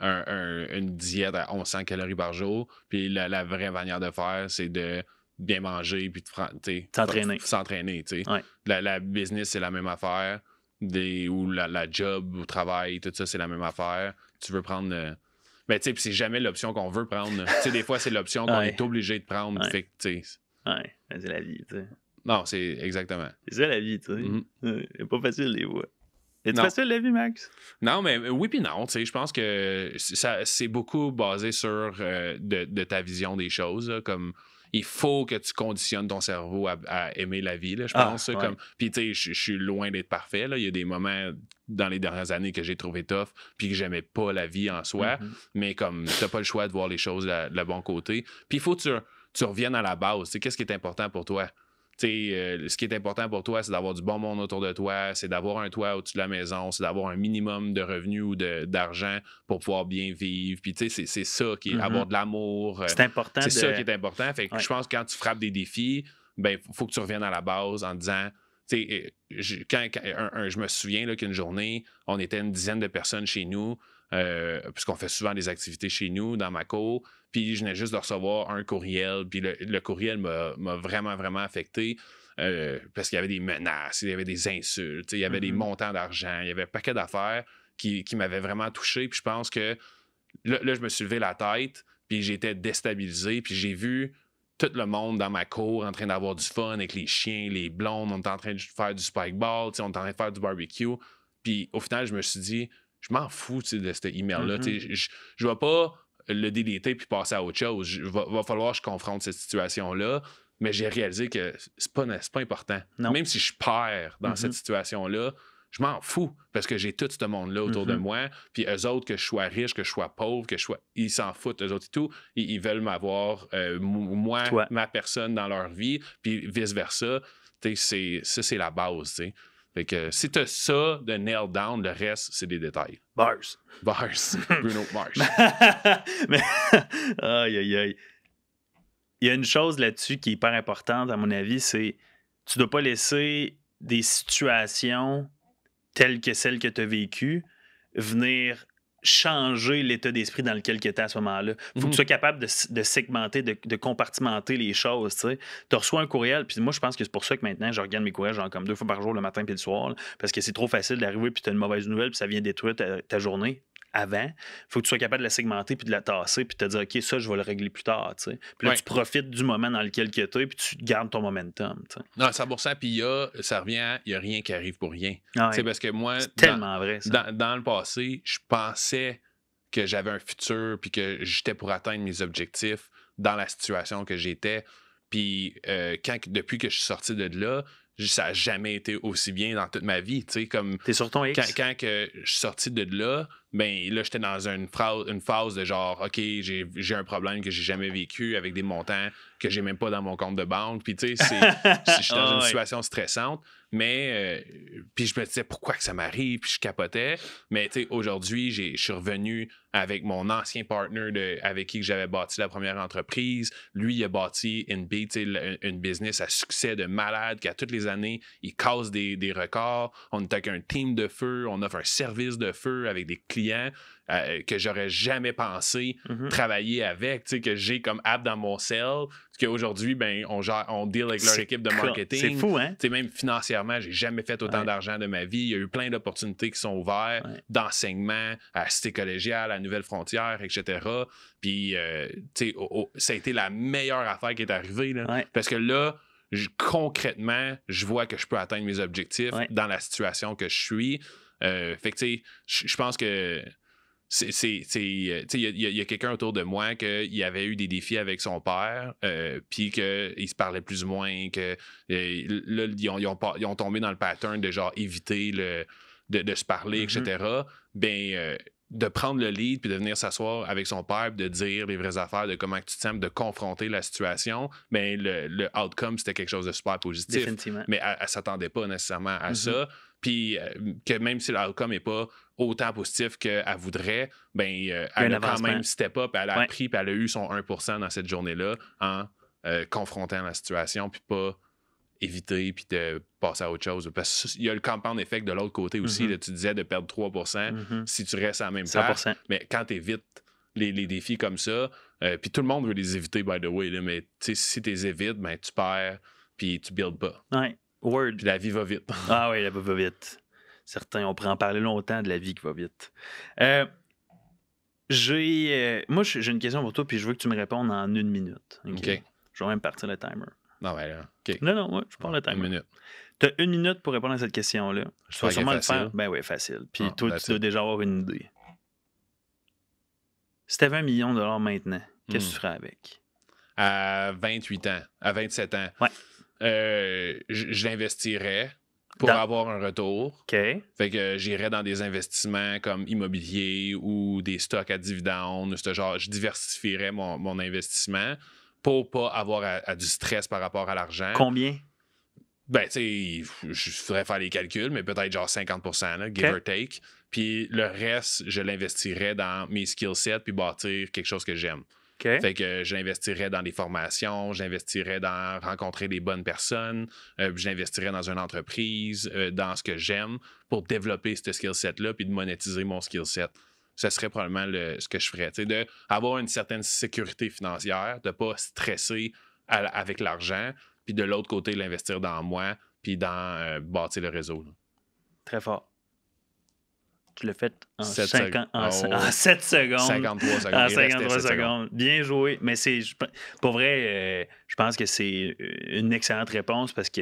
une diète à 1100 calories par jour, puis la vraie manière de faire, c'est de bien manger puis s'entraîner. La business, c'est la même affaire. Ou la job au travail, tout ça, c'est la même affaire. Tu veux prendre... Mais tu sais, c'est jamais l'option qu'on veut prendre. Des fois, c'est l'option qu'on est obligé de prendre. Fait que, c'est la vie, tu sais. Non, c'est exactement. C'est ça, la vie, tu sais. C'est pas facile, les voix. C'est facile, la vie, Max? Non, mais oui puis non. Je pense que c'est beaucoup basé sur de ta vision des choses. Là, comme... Il faut que tu conditionnes ton cerveau à aimer la vie, là, je pense. Puis, tu sais, je suis loin d'être parfait. Là. Il y a des moments dans les dernières années que j'ai trouvé tough puis que j'aimais pas la vie en soi. Mm-hmm. Mais comme, t'as pas le choix de voir les choses de le bon côté. Puis, il faut que tu reviennes à la base. Qu'est-ce qui est important pour toi? Ce qui est important pour toi, c'est d'avoir du bon monde autour de toi, c'est d'avoir un toit au-dessus de la maison, c'est d'avoir un minimum de revenus ou d'argent pour pouvoir bien vivre. Puis, c'est ça qui est avoir de l'amour. C'est important. C'est ça qui est important. Fait que je pense que quand tu frappes des défis, ben faut que tu reviennes à la base en disant... je me souviens là, qu'une journée, on était une dizaine de personnes chez nous, puisqu'on fait souvent des activités chez nous, dans ma cour, puis je venais juste de recevoir un courriel, puis le courriel m'a vraiment, vraiment affecté, parce qu'il y avait des menaces, il y avait des insultes, il y avait des montants d'argent, il y avait un paquet d'affaires qui m'avaient vraiment touché, puis je pense que là, je me suis levé la tête, puis j'étais déstabilisé, puis j'ai vu tout le monde dans ma cour en train d'avoir du fun avec les chiens, les blondes, on était en train de faire du spikeball, on était en train de faire du barbecue. Puis au final, je me suis dit, je m'en fous de cet email-là. Je vais pas le déliter puis passer à autre chose. Va falloir que je confronte cette situation-là. Mais j'ai réalisé que c'est pas important. Non. Même si je perds dans cette situation-là, je m'en fous parce que j'ai tout ce monde-là autour de moi. Puis eux autres, que je sois riche, que je sois pauvre, ils s'en foutent, eux autres et tout. Ils veulent m'avoir, moi, ma personne dans leur vie, puis vice-versa. C'est la base, tu sais. Fait que si t'as ça de nail down, le reste, c'est des détails. Bars. Bruno Mars. Mais, aïe. Il y a une chose là-dessus qui est hyper importante, à mon avis, c'est tu dois pas laisser des situations telles que celles que tu as vécues venir changer l'état d'esprit dans lequel tu es à ce moment-là. Il faut que tu sois capable de segmenter, de compartimenter les choses. Tu reçois un courriel, puis moi, je pense que c'est pour ça que maintenant, je regarde mes courriels genre comme 2 fois par jour, le matin puis le soir, là, parce que c'est trop facile d'arriver puis tu as une mauvaise nouvelle puis ça vient détruire ta journée. Avant, il faut que tu sois capable de la segmenter puis de la tasser puis de te dire, OK, ça, je vais le régler plus tard. T'sais. Puis là, tu profites du moment dans lequel tu es puis tu gardes ton momentum. T'sais. Non, 100%. Puis ça revient, il n'y a rien qui arrive pour rien. C'est parce que moi, c'est tellement vrai, ça. Dans le passé, je pensais que j'avais un futur puis que j'étais pour atteindre mes objectifs dans la situation que j'étais. Puis depuis que je suis sorti de là, ça n'a jamais été aussi bien dans toute ma vie. Comme t'es sur ton X. Quand que je suis sorti de là, ben là, j'étais dans une phase de genre, OK, j'ai un problème que j'ai jamais vécu avec des montants que j'ai même pas dans mon compte de banque. Puis, tu sais, je suis dans une situation stressante. Mais, puis je me disais, pourquoi que ça m'arrive? Puis je capotais. Mais, tu sais, aujourd'hui, je suis revenu avec mon ancien partner avec qui j'avais bâti la première entreprise. Lui, il a bâti InBeat, une business à succès de malade qui, à toutes les années, il casse des records. On est avec un team de feu. On offre un service de feu avec des clients que j'aurais jamais pensé travailler avec, tu sais, que j'ai comme app dans mon cell, qu'aujourd'hui, ben, on deal avec leur équipe de marketing. C'est fou, hein? Tu sais, même financièrement, j'ai jamais fait autant d'argent de ma vie. Il y a eu plein d'opportunités qui sont ouvertes, d'enseignement à Cité collégiale, à Nouvelle-Frontière, etc. Puis, tu sais, ça a été la meilleure affaire qui est arrivée, là, parce que là, concrètement, je vois que je peux atteindre mes objectifs dans la situation que je suis. Fait que, tu sais, je pense que il y a quelqu'un autour de moi qui avait eu des défis avec son père, puis qu'il se parlait plus ou moins, que là, ils ont tombé dans le pattern de genre éviter de se parler, etc. Ben, de prendre le lead puis de venir s'asseoir avec son père, de dire les vraies affaires, de comment tu te sens, de confronter la situation, ben, le outcome, c'était quelque chose de super positif. Définitivement. Mais elle ne s'attendait pas nécessairement à ça. Puis que même si l'outcome n'est pas autant positif qu'elle voudrait, ben, elle a quand même step up, elle a appris, puis elle a eu son 1% dans cette journée-là en confrontant la situation, puis pas éviter, puis de passer à autre chose. Parce qu'il y a le compound effect de l'autre côté aussi. Là, tu disais de perdre 3% si tu restes à la même place. Mais quand tu évites les défis comme ça, puis tout le monde veut les éviter, by the way, là, mais si tu les évites, ben, tu perds, puis tu builds pas. Ouais. Word. Puis la vie va vite. Ah oui, la vie va vite. Certains, on pourrait en parler longtemps de la vie qui va vite. Moi, j'ai une question pour toi, puis je veux que tu me répondes en 1 minute. OK. Je vais même partir le timer. Non, mais là, OK. Non, je pars le timer. 1 minute. Tu as 1 minute pour répondre à cette question-là. Je vais sûrement le faire. Ben oui, facile. Puis toi, tu dois déjà avoir une idée. Si tu avais $1 million maintenant, qu'est-ce que tu ferais avec? À 28 ans, à 27 ans. Ouais. Je l'investirais pour avoir un retour. OK. Fait que j'irais dans des investissements comme immobilier ou des stocks à dividendes. Genre, je diversifierais mon investissement pour pas avoir à du stress par rapport à l'argent. Combien? Ben, tu sais, je ferais faire les calculs, mais peut-être genre 50%, là, give or take. Puis le reste, je l'investirais dans mes skill sets puis bâtir quelque chose que j'aime. Okay. Fait que j'investirais dans des formations, j'investirais dans rencontrer des bonnes personnes, j'investirais dans une entreprise, dans ce que j'aime pour développer ce skill set-là puis de monétiser mon skill set. Ce serait probablement ce que je ferais. D'avoir une certaine sécurité financière, de ne pas stresser avec l'argent, puis de l'autre côté, l'investir dans moi puis dans bâtir le réseau. Là. Très fort. Tu l'as fait en 7 secondes. 53 secondes. En 53 secondes. Bien joué. Mais pour vrai, je pense que c'est une excellente réponse parce que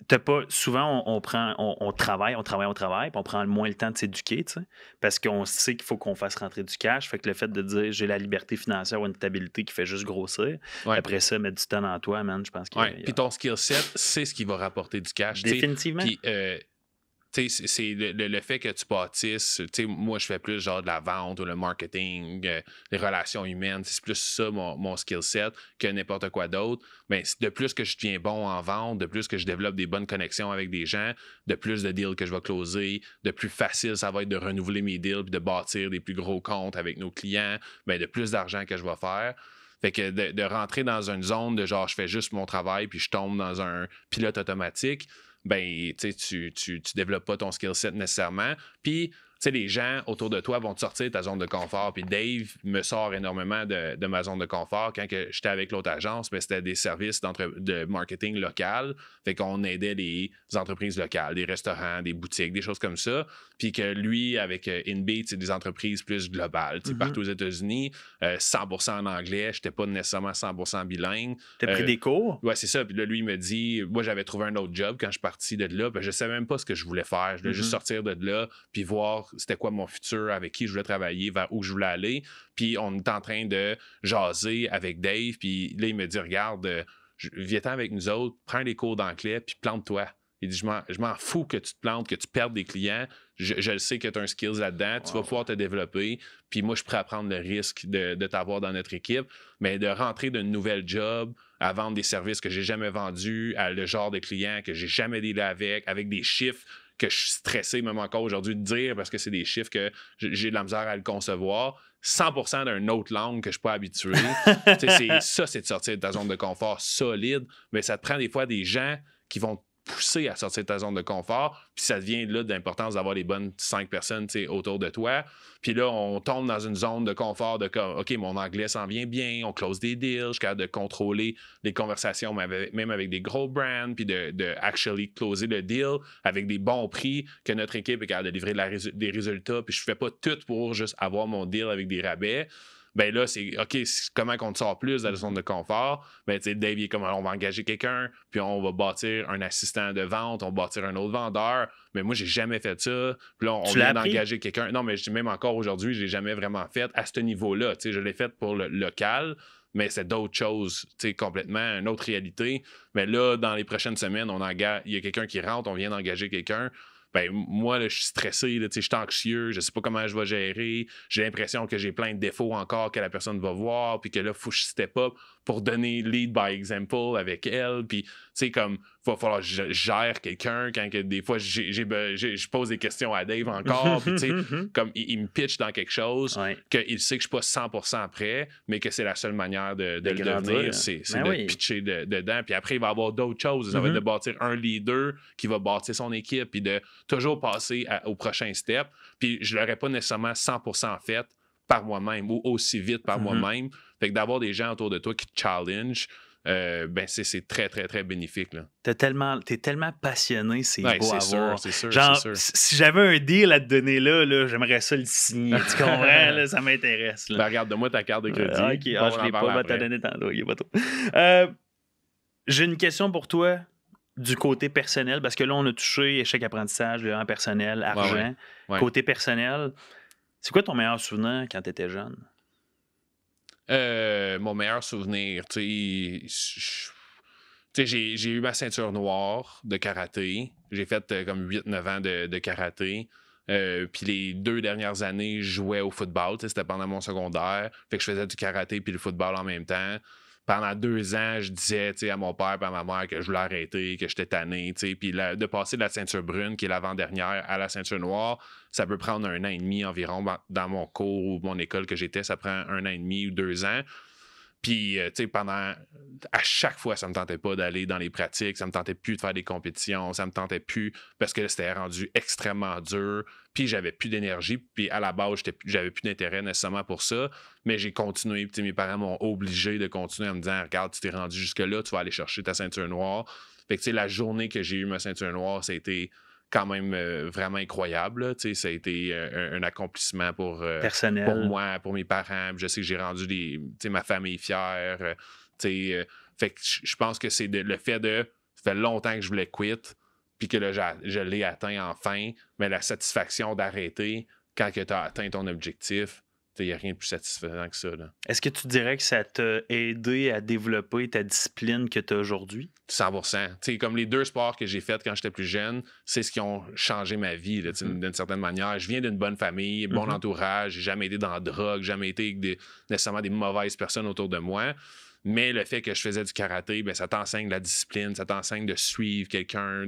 t'as pas. Souvent, on travaille, puis on prend moins le temps de s'éduquer, tu sais, parce qu'on sait qu'il faut qu'on fasse rentrer du cash. Fait que le fait de dire j'ai la liberté financière ou une stabilité qui fait juste grossir, après ça, mettre du temps dans toi, man, je pense que. Puis ton skill set, c'est ce qui va rapporter du cash. Définitivement. Puis, c'est le fait que tu bâtisses. Moi, je fais plus genre de la vente ou le marketing, les relations humaines. C'est plus ça mon skill set que n'importe quoi d'autre. Mais de plus que je deviens bon en vente, de plus que je développe des bonnes connexions avec des gens, de plus de deals que je vais closer, de plus facile ça va être de renouveler mes deals puis de bâtir des plus gros comptes avec nos clients, ben, de plus d'argent que je vais faire. Fait que de rentrer dans une zone de genre je fais juste mon travail puis je tombe dans un pilote automatique, ben, tu développes pas ton skill set nécessairement. Puis, les gens autour de toi vont te sortir de ta zone de confort. Puis Dave me sort énormément de ma zone de confort. Quand j'étais avec l'autre agence, ben, c'était des services de marketing local. Fait qu'on aidait les entreprises locales, des restaurants, des boutiques, des choses comme ça. Puis que lui, avec InBeat, c'est des entreprises plus globales. Partout aux États-Unis, 100% en anglais. J'étais pas nécessairement 100% bilingue. T'as pris des cours? Ouais, c'est ça. Puis là, lui, il me dit, moi, j'avais trouvé un autre job quand je suis parti de là. Ben, je savais même pas ce que je voulais faire. Je voulais juste sortir de là, puis voir c'était quoi mon futur, avec qui je voulais travailler, vers où je voulais aller. Puis on est en train de jaser avec Dave. Puis là, il me dit, regarde, viens-t'en avec nous autres, prends les cours d'anglais, puis plante-toi. Il dit, je m'en fous que tu te plantes, que tu perdes des clients. je le sais que tu as un skills là-dedans, tu vas pouvoir te développer, puis moi, je suis prêt à prendre le risque de t'avoir dans notre équipe, mais de rentrer d'une nouvelle job, à vendre des services que j'ai jamais vendus, à le genre de clients que j'ai jamais dealé avec des chiffres que je suis stressé même encore aujourd'hui de dire parce que c'est des chiffres que j'ai de la misère à le concevoir. 100% d'une autre langue que je ne suis pas habitué. C'est de sortir de ta zone de confort solide, mais ça te prend des fois des gens qui vont te pousser à sortir de ta zone de confort, puis ça devient là de l'importance d'avoir les bonnes 5 personnes autour de toi. Puis là, on tombe dans une zone de confort de comme, OK, mon anglais s'en vient bien, on close des deals, je suis capable de contrôler les conversations même avec des gros brands, puis de actually closer le deal avec des bons prix, que notre équipe est capable de livrer des résultats, puis je fais pas tout pour juste avoir mon deal avec des rabais. Ben là, c'est OK, comment qu'on te sort plus de la zone de confort? Ben, tu sais, Dave, il est comme on va engager quelqu'un, puis on va bâtir un assistant de vente, on va bâtir un autre vendeur. Mais moi, j'ai jamais fait ça. Puis là, on vient d'engager quelqu'un. Non, mais même encore aujourd'hui, je l'ai jamais vraiment fait à ce niveau-là. Tu sais, je l'ai fait pour le local, mais c'est d'autres choses, tu sais, complètement, une autre réalité. Mais là, dans les prochaines semaines, il y a quelqu'un qui rentre, on vient d'engager quelqu'un. Ben, moi, là, je suis stressé, là, je suis anxieux, je sais pas comment je vais gérer, j'ai l'impression que j'ai plein de défauts encore que la personne va voir, puis que là, il faut que je step up pour donner lead by example avec elle, puis, tu sais, comme, il va falloir que je gère quelqu'un quand que des fois, je pose des questions à Dave encore, puis, tu sais, comme, il me pitch dans quelque chose qu'il sait que je suis pas 100% prêt, mais que c'est la seule manière de le devenir, c'est de pitcher dedans, puis après, il va y avoir d'autres choses, ça va être de bâtir un leader qui va bâtir son équipe, puis de toujours passer au prochain step. Puis je ne l'aurais pas nécessairement 100% fait par moi-même ou aussi vite par moi-même. Fait que d'avoir des gens autour de toi qui te challenge, ben c'est très, très, très bénéfique. T'es tellement passionné, c'est beau à voir. C'est sûr. Si j'avais un deal à te donner là j'aimerais ça le signer. Tu comprends? Là, ça m'intéresse. Ben, regarde, donne-moi ta carte de crédit. OK, je l'ai pas, t'as donné tantôt. Il y a pas trop. J'ai une question pour toi. Du côté personnel, parce que là, on a touché échec apprentissage, en personnel, argent. Ouais. Côté personnel, c'est quoi ton meilleur souvenir quand tu étais jeune? Mon meilleur souvenir, tu sais, j'ai eu ma ceinture noire de karaté. J'ai fait comme 8-9 ans de karaté. Puis les 2 dernières années, je jouais au football. C'était pendant mon secondaire. Fait que je faisais du karaté puis le football en même temps. Pendant 2 ans, je disais à mon père et à ma mère que je voulais arrêter, que j'étais tanné. Puis de passer de la ceinture brune, qui est l'avant-dernière, à la ceinture noire, ça peut prendre 1 an et demi environ. Dans mon cours ou mon école que j'étais, ça prend 1 an et demi ou 2 ans. Puis, tu sais, à chaque fois, ça me tentait pas d'aller dans les pratiques, ça me tentait plus de faire des compétitions, ça me tentait plus parce que là, c'était rendu extrêmement dur, puis j'avais plus d'énergie, puis à la base, j'avais plus d'intérêt nécessairement pour ça, mais j'ai continué, puis mes parents m'ont obligé de continuer en me disant, regarde, tu t'es rendu jusque-là, tu vas aller chercher ta ceinture noire. Fait que, tu sais, la journée que j'ai eu ma ceinture noire, ça a été quand même vraiment incroyable. Ça a été un accomplissement pour moi, pour mes parents. Je sais que j'ai rendu ma famille fière. Fait que je pense que c'est le fait ça fait longtemps que je voulais quitter, puis que là, je l'ai atteint enfin, mais la satisfaction d'arrêter quand tu as atteint ton objectif, il n'y a rien de plus satisfaisant que ça. Là. Est-ce que tu dirais que ça t'a aidé à développer ta discipline que tu as aujourd'hui? 100%. T'sais, comme les 2 sports que j'ai faits quand j'étais plus jeune, c'est ce qui ont changé ma vie là, d'une certaine manière. Je viens d'une bonne famille, bon entourage, j'ai jamais été dans la drogue, jamais été avec nécessairement des mauvaises personnes autour de moi. Mais le fait que je faisais du karaté, ben, ça t'enseigne la discipline, ça t'enseigne de suivre quelqu'un,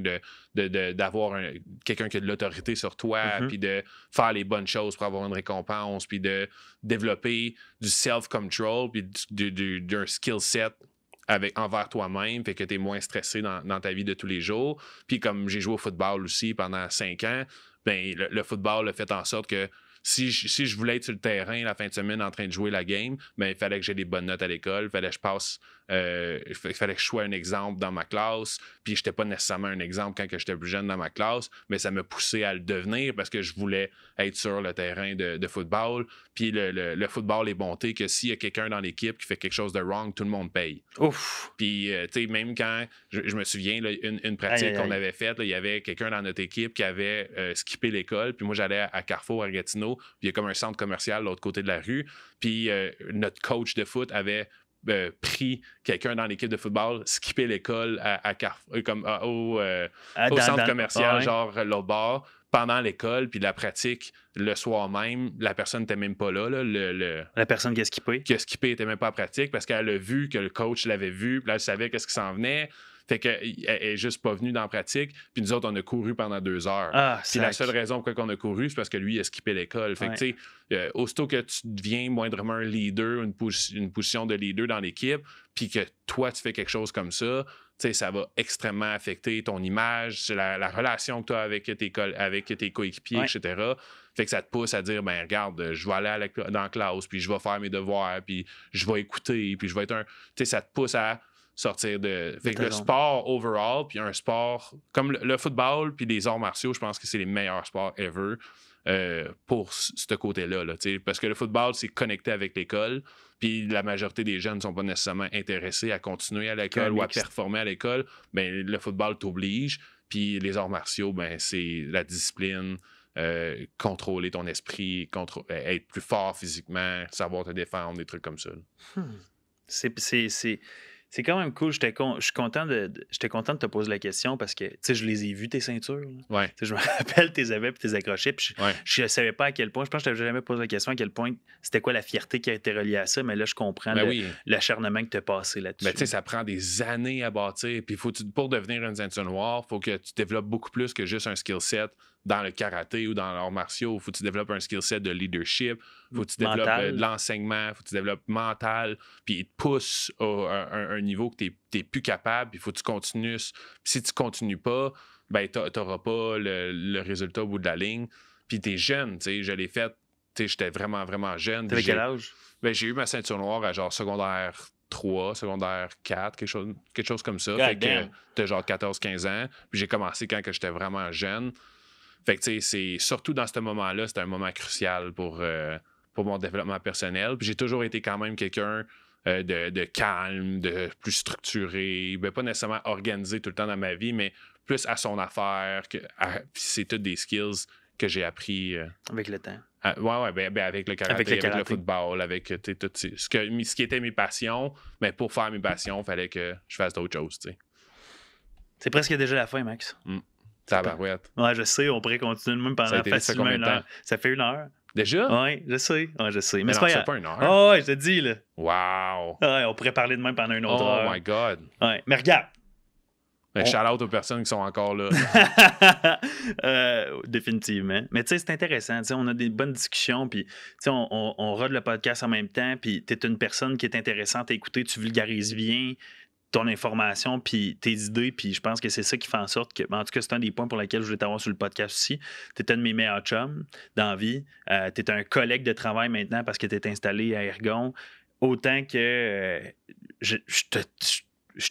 d'avoir quelqu'un qui a de l'autorité sur toi, puis de faire les bonnes choses pour avoir une récompense, puis de développer du self-control, puis d'un skill set envers toi-même, fait que tu es moins stressé dans ta vie de tous les jours. Puis comme j'ai joué au football aussi pendant 5 ans, ben le football a fait en sorte que si je voulais être sur le terrain la fin de semaine en train de jouer la game, ben, il fallait que j'ai des bonnes notes à l'école, il fallait que je sois un exemple dans ma classe, puis je n'étais pas nécessairement un exemple quand j'étais plus jeune dans ma classe, mais ça m'a poussé à le devenir parce que je voulais être sur le terrain de football. Puis le football est bonté que s'il y a quelqu'un dans l'équipe qui fait quelque chose de wrong, tout le monde paye. Ouf! Puis, tu sais, même quand, je me souviens, là, une pratique qu'on avait faite, il y avait quelqu'un dans notre équipe qui avait skippé l'école, puis moi, j'allais à Carrefour, à Gatineau, puis il y a comme un centre commercial de l'autre côté de la rue, puis notre coach de foot avait pris quelqu'un dans l'équipe de football, skipper l'école à Carrefour, au centre commercial, genre l'autre bord, pendant l'école, puis la pratique, le soir même, la personne n'était même pas là. La personne qui a skippé. Qui a skippé n'était même pas en pratique parce qu'elle a vu que le coach l'avait vu, puis là, elle savait qu'est-ce qui s'en venait. Fait qu'elle est juste pas venue dans la pratique. Puis nous autres, on a couru pendant 2 heures. Puis la seule raison pourquoi on a couru, c'est parce que lui, il a skippé l'école. Fait que, tu sais, aussitôt que tu deviens moindrement un leader, une position de leader dans l'équipe, puis que toi, tu fais quelque chose comme ça, tu sais, ça va extrêmement affecter ton image, la relation que tu as avec tes coéquipiers, etc. Fait que ça te pousse à dire, ben regarde, je vais aller dans la classe, puis je vais faire mes devoirs, puis je vais écouter, puis je vais être un... Tu sais, ça te pousse à sortir de... Fait que le sport overall, puis un sport comme le football, puis les arts martiaux, je pense que c'est les meilleurs sports ever pour ce côté-là. Là, parce que le football, c'est connecté avec l'école, puis la majorité des jeunes ne sont pas nécessairement intéressés à continuer à l'école ou à performer à l'école. Ben, le football t'oblige, puis les arts martiaux, ben, c'est la discipline, contrôler ton esprit, être plus fort physiquement, savoir te défendre, des trucs comme ça. C'est quand même cool. J'étais content de te poser la question parce que, tu sais, je les ai vus, tes ceintures. Ouais. Je me rappelle tes avais et tes accrochés. Puis je savais pas à quel point. Je pense que je t'avais jamais posé la question à quel point c'était quoi la fierté qui a été reliée à ça. Mais là, je comprends l'acharnement que tu as passé là-dessus. Ben, tu sais, ça prend des années à bâtir. Puis pour devenir une ceinture noire, il faut que tu développes beaucoup plus que juste un skill set dans le karaté ou dans l'art martiaux. Il faut que tu développes un skill set de leadership. Il faut que tu développes de l'enseignement. Il faut que tu développes mental. Puis il te pousse à un niveau que tu n'es plus capable. Puis il faut que tu continues. Puis si tu ne continues pas, ben, tu n'auras pas le résultat au bout de la ligne. Puis tu es jeune. Tu sais, je l'ai fait. Tu sais, j'étais vraiment, vraiment jeune. T'avais quel âge? Ben, j'ai eu ma ceinture noire à genre secondaire 3, secondaire 4, quelque chose comme ça. Fait que t'as genre 14-15 ans. Puis j'ai commencé quand j'étais vraiment jeune. Fait que, tu sais, c'est surtout dans ce moment-là, c'était un moment crucial pour mon développement personnel. Puis j'ai toujours été quand même quelqu'un de calme, de plus structuré, ben, pas nécessairement organisé tout le temps dans ma vie, mais plus à son affaire. Puis c'est toutes des skills que j'ai appris. Avec le temps. Ben, avec le karaté, avec le football, avec tout ce qui était mes passions. Mais pour faire mes passions, il fallait que je fasse d'autres choses, tu sais. C'est presque déjà la fin, Max. Tabarouette. Ouais, je sais, on pourrait continuer même pendant facilement une heure. Ça fait 1 heure. Déjà? Oui, je sais. Mais non, c'est pas 1 heure. Oh, ouais, je te dis, là. Wow. Ouais, on pourrait parler de même pendant une autre heure. Oh my God. Ouais, mais regarde. Shout-out aux personnes qui sont encore là. Définitivement. Mais tu sais, c'est intéressant. On a des bonnes discussions, puis on rôde le podcast en même temps, puis tu es une personne qui est intéressante à écouter, tu vulgarises bien ton information, puis tes idées, puis je pense que c'est ça qui fait en sorte que, en tout cas, c'est un des points pour lesquels je voulais t'avoir sur le podcast aussi. Tu es un de mes meilleurs chums dans la vie. Tu es un collègue de travail maintenant parce que tu es installé à Ergon. Autant que je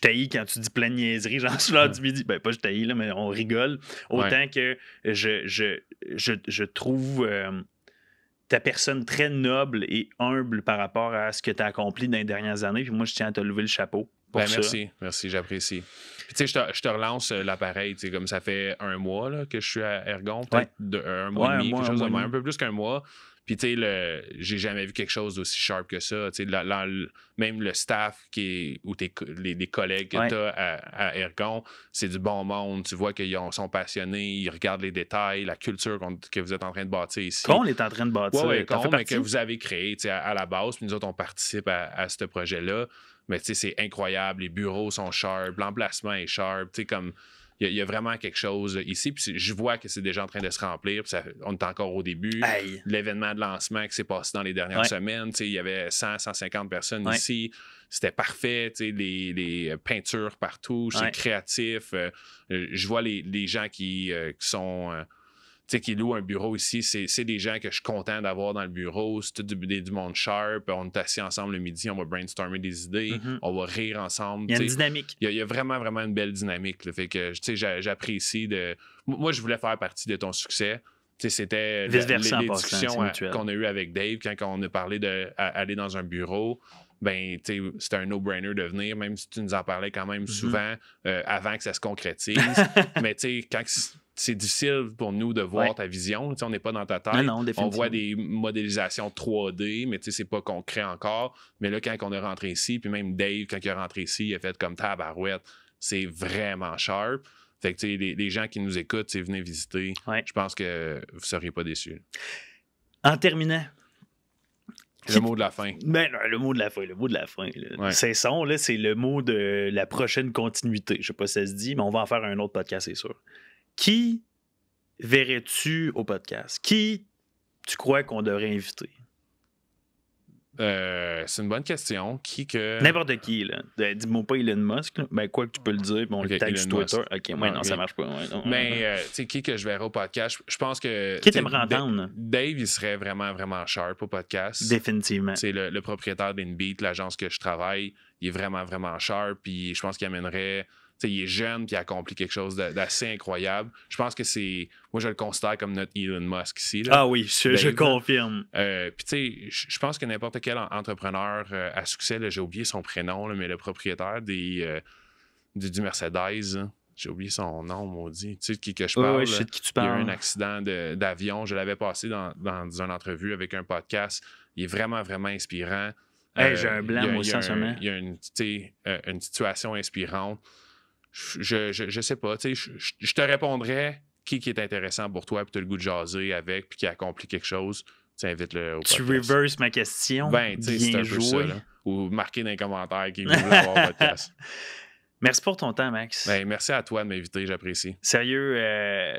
t'haïs quand tu dis plein de niaiseries, genre sur l'heure du midi. Ben, pas je t'haïs, là, mais on rigole. Autant que je trouve ta personne très noble et humble par rapport à ce que tu as accompli dans les dernières années. Puis moi, je tiens à te lever le chapeau. Merci, j'apprécie. Puis tu sais, je te relance l'appareil, tu sais, comme ça fait 1 mois là, que je suis à Ergon, peut-être 1 mois et demi, quelque chose de même, un peu plus qu'un mois. Puis tu sais, j'ai jamais vu quelque chose d'aussi sharp que ça. Tu sais, même le staff ou les collègues que tu as à Ergon, c'est du bon monde. Tu vois qu'ils sont passionnés, ils regardent les détails, la culture que vous êtes en train de bâtir ici. Qu'on est en train de bâtir. Oui, mais que vous avez créé à la base. Puis nous autres, on participe à ce projet-là. Mais tu sais, c'est incroyable. Les bureaux sont sharp, l'emplacement est sharp. Tu sais, comme il y a vraiment quelque chose ici. Puis je vois que c'est déjà en train de se remplir. Puis on est encore au début. Aïe. L'événement de lancement qui s'est passé dans les dernières semaines. Tu sais, il y avait 100-150 personnes ici. C'était parfait. Tu sais, les peintures partout. C'est créatif. Je vois les gens qui sont... tu sais, qui louent un bureau ici, c'est des gens que je suis content d'avoir dans le bureau. C'est tout du monde sharp. On est assis ensemble le midi, on va brainstormer des idées, on va rire ensemble. Il y a une dynamique. Il y a vraiment, vraiment une belle dynamique. Là. Fait que, tu sais, j'apprécie de... Moi, je voulais faire partie de ton succès. Tu sais, c'était les discussions qu'on a eues avec Dave quand on a parlé d'aller dans un bureau. Ben, tu sais, c'était un no-brainer de venir, même si tu nous en parlais quand même souvent avant que ça se concrétise. Mais tu sais, quand c'est difficile pour nous de voir ta vision. T'sais, on n'est pas dans ta tête. Non, on voit des modélisations 3D, mais c'est pas concret encore. Mais là, quand on est rentré ici, puis même Dave, quand il est rentré ici, il a fait comme tabarouette. C'est vraiment sharp. Fait que, tu sais, les gens qui nous écoutent, tu sais, venez visiter. Ouais. Je pense que vous ne seriez pas déçus. En terminant, Le mot de la fin. ben, non, le mot de la fin, le mot de la fin. Là. Ouais. Cessons, là, c'est le mot de la prochaine continuité. Je sais pas si ça se dit, mais on va en faire un autre podcast, c'est sûr. Qui verrais-tu au podcast? Qui tu crois qu'on devrait inviter? C'est une bonne question. Qui que. N'importe qui, là. Dis-moi pas Elon Musk, là. Ben, quoi que tu peux le dire, bon, on le tag sur Elon Twitter. Musk. OK, ouais, Ah, non, ok. ça marche pas. Ouais, non, Mais, tu sais, qui que je verrai au podcast, je pense que. Qui t'aimerais entendre? Dave, il serait vraiment, vraiment sharp au podcast. Définitivement. C'est le propriétaire d'Inbeat, l'agence que je travaille. Il est vraiment, vraiment sharp. Puis je pense qu'il amènerait. Tu sais, il est jeune puis il accomplit quelque chose d'assez incroyable. Je pense que c'est. Moi, je le considère comme notre Elon Musk ici. Là. Ah oui, je confirme. Puis tu sais, je pense que n'importe quel entrepreneur à succès, là, j'ai oublié son prénom, là, mais le propriétaire du Mercedes, hein, j'ai oublié son nom, maudit. Tu sais de qui que je parle? Oui, je sais de qui tu Il y a eu parles. un accident d'avion. Je l'avais passé dans une entrevue avec un podcast. Il est vraiment, vraiment inspirant. Hey, j'ai un blanc, moi aussi, en ce moment. Il y a une situation inspirante. Je sais pas. Tu sais, je te répondrais qui est intéressant pour toi, puis tu as le goût de jaser avec, puis qui accomplit quelque chose. Tu invite-le au podcast. Tu reverses ma question. Ben, tu sais, c'est Bien un peu joué. ça. Là. Ou marquer dans les commentaires qui veut avoir le podcast. Merci pour ton temps, Max. Ben, merci à toi de m'inviter, j'apprécie. Sérieux,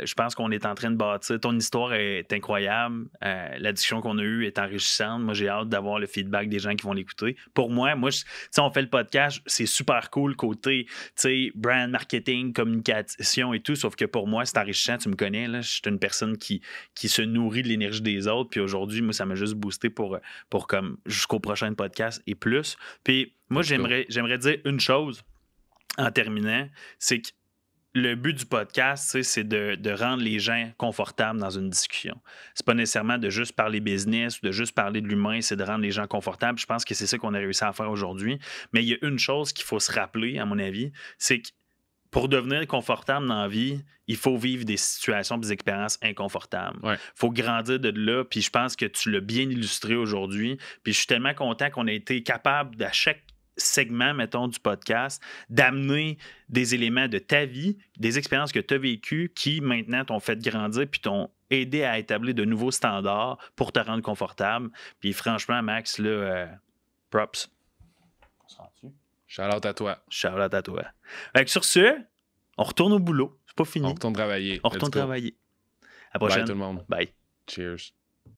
je pense qu'on est en train de bâtir. Ton histoire est incroyable. La discussion qu'on a eue est enrichissante. Moi, j'ai hâte d'avoir le feedback des gens qui vont l'écouter. Pour moi, tu sais, on fait le podcast, c'est super cool côté, tu sais, brand marketing, communication et tout. Sauf que pour moi, c'est enrichissant. Tu me connais, là. Je suis une personne qui se nourrit de l'énergie des autres. Puis aujourd'hui, moi, ça m'a juste boosté pour comme jusqu'au prochain podcast et plus. Puis moi, j'aimerais dire une chose. En terminant, c'est que le but du podcast, c'est de rendre les gens confortables dans une discussion. C'est pas nécessairement de juste parler business ou de juste parler de l'humain, c'est de rendre les gens confortables. Je pense que c'est ça qu'on a réussi à faire aujourd'hui. Mais il y a une chose qu'il faut se rappeler, à mon avis, c'est que pour devenir confortable dans la vie, il faut vivre des situations, des expériences inconfortables. Il faut grandir de là, puis je pense que tu l'as bien illustré aujourd'hui. Puis je suis tellement content qu'on ait été capable, à chaque segment, mettons, du podcast, d'amener des éléments de ta vie, des expériences que tu as vécues qui, maintenant, t'ont fait grandir puis t'ont aidé à établir de nouveaux standards pour te rendre confortable. Puis franchement, Max, là, props. Shout-out à toi. Shout-out à toi. Fait que sur ce, on retourne au boulot. C'est pas fini. On retourne travailler. On retourne travailler. À la prochaine. Bye tout le monde. Bye. Cheers.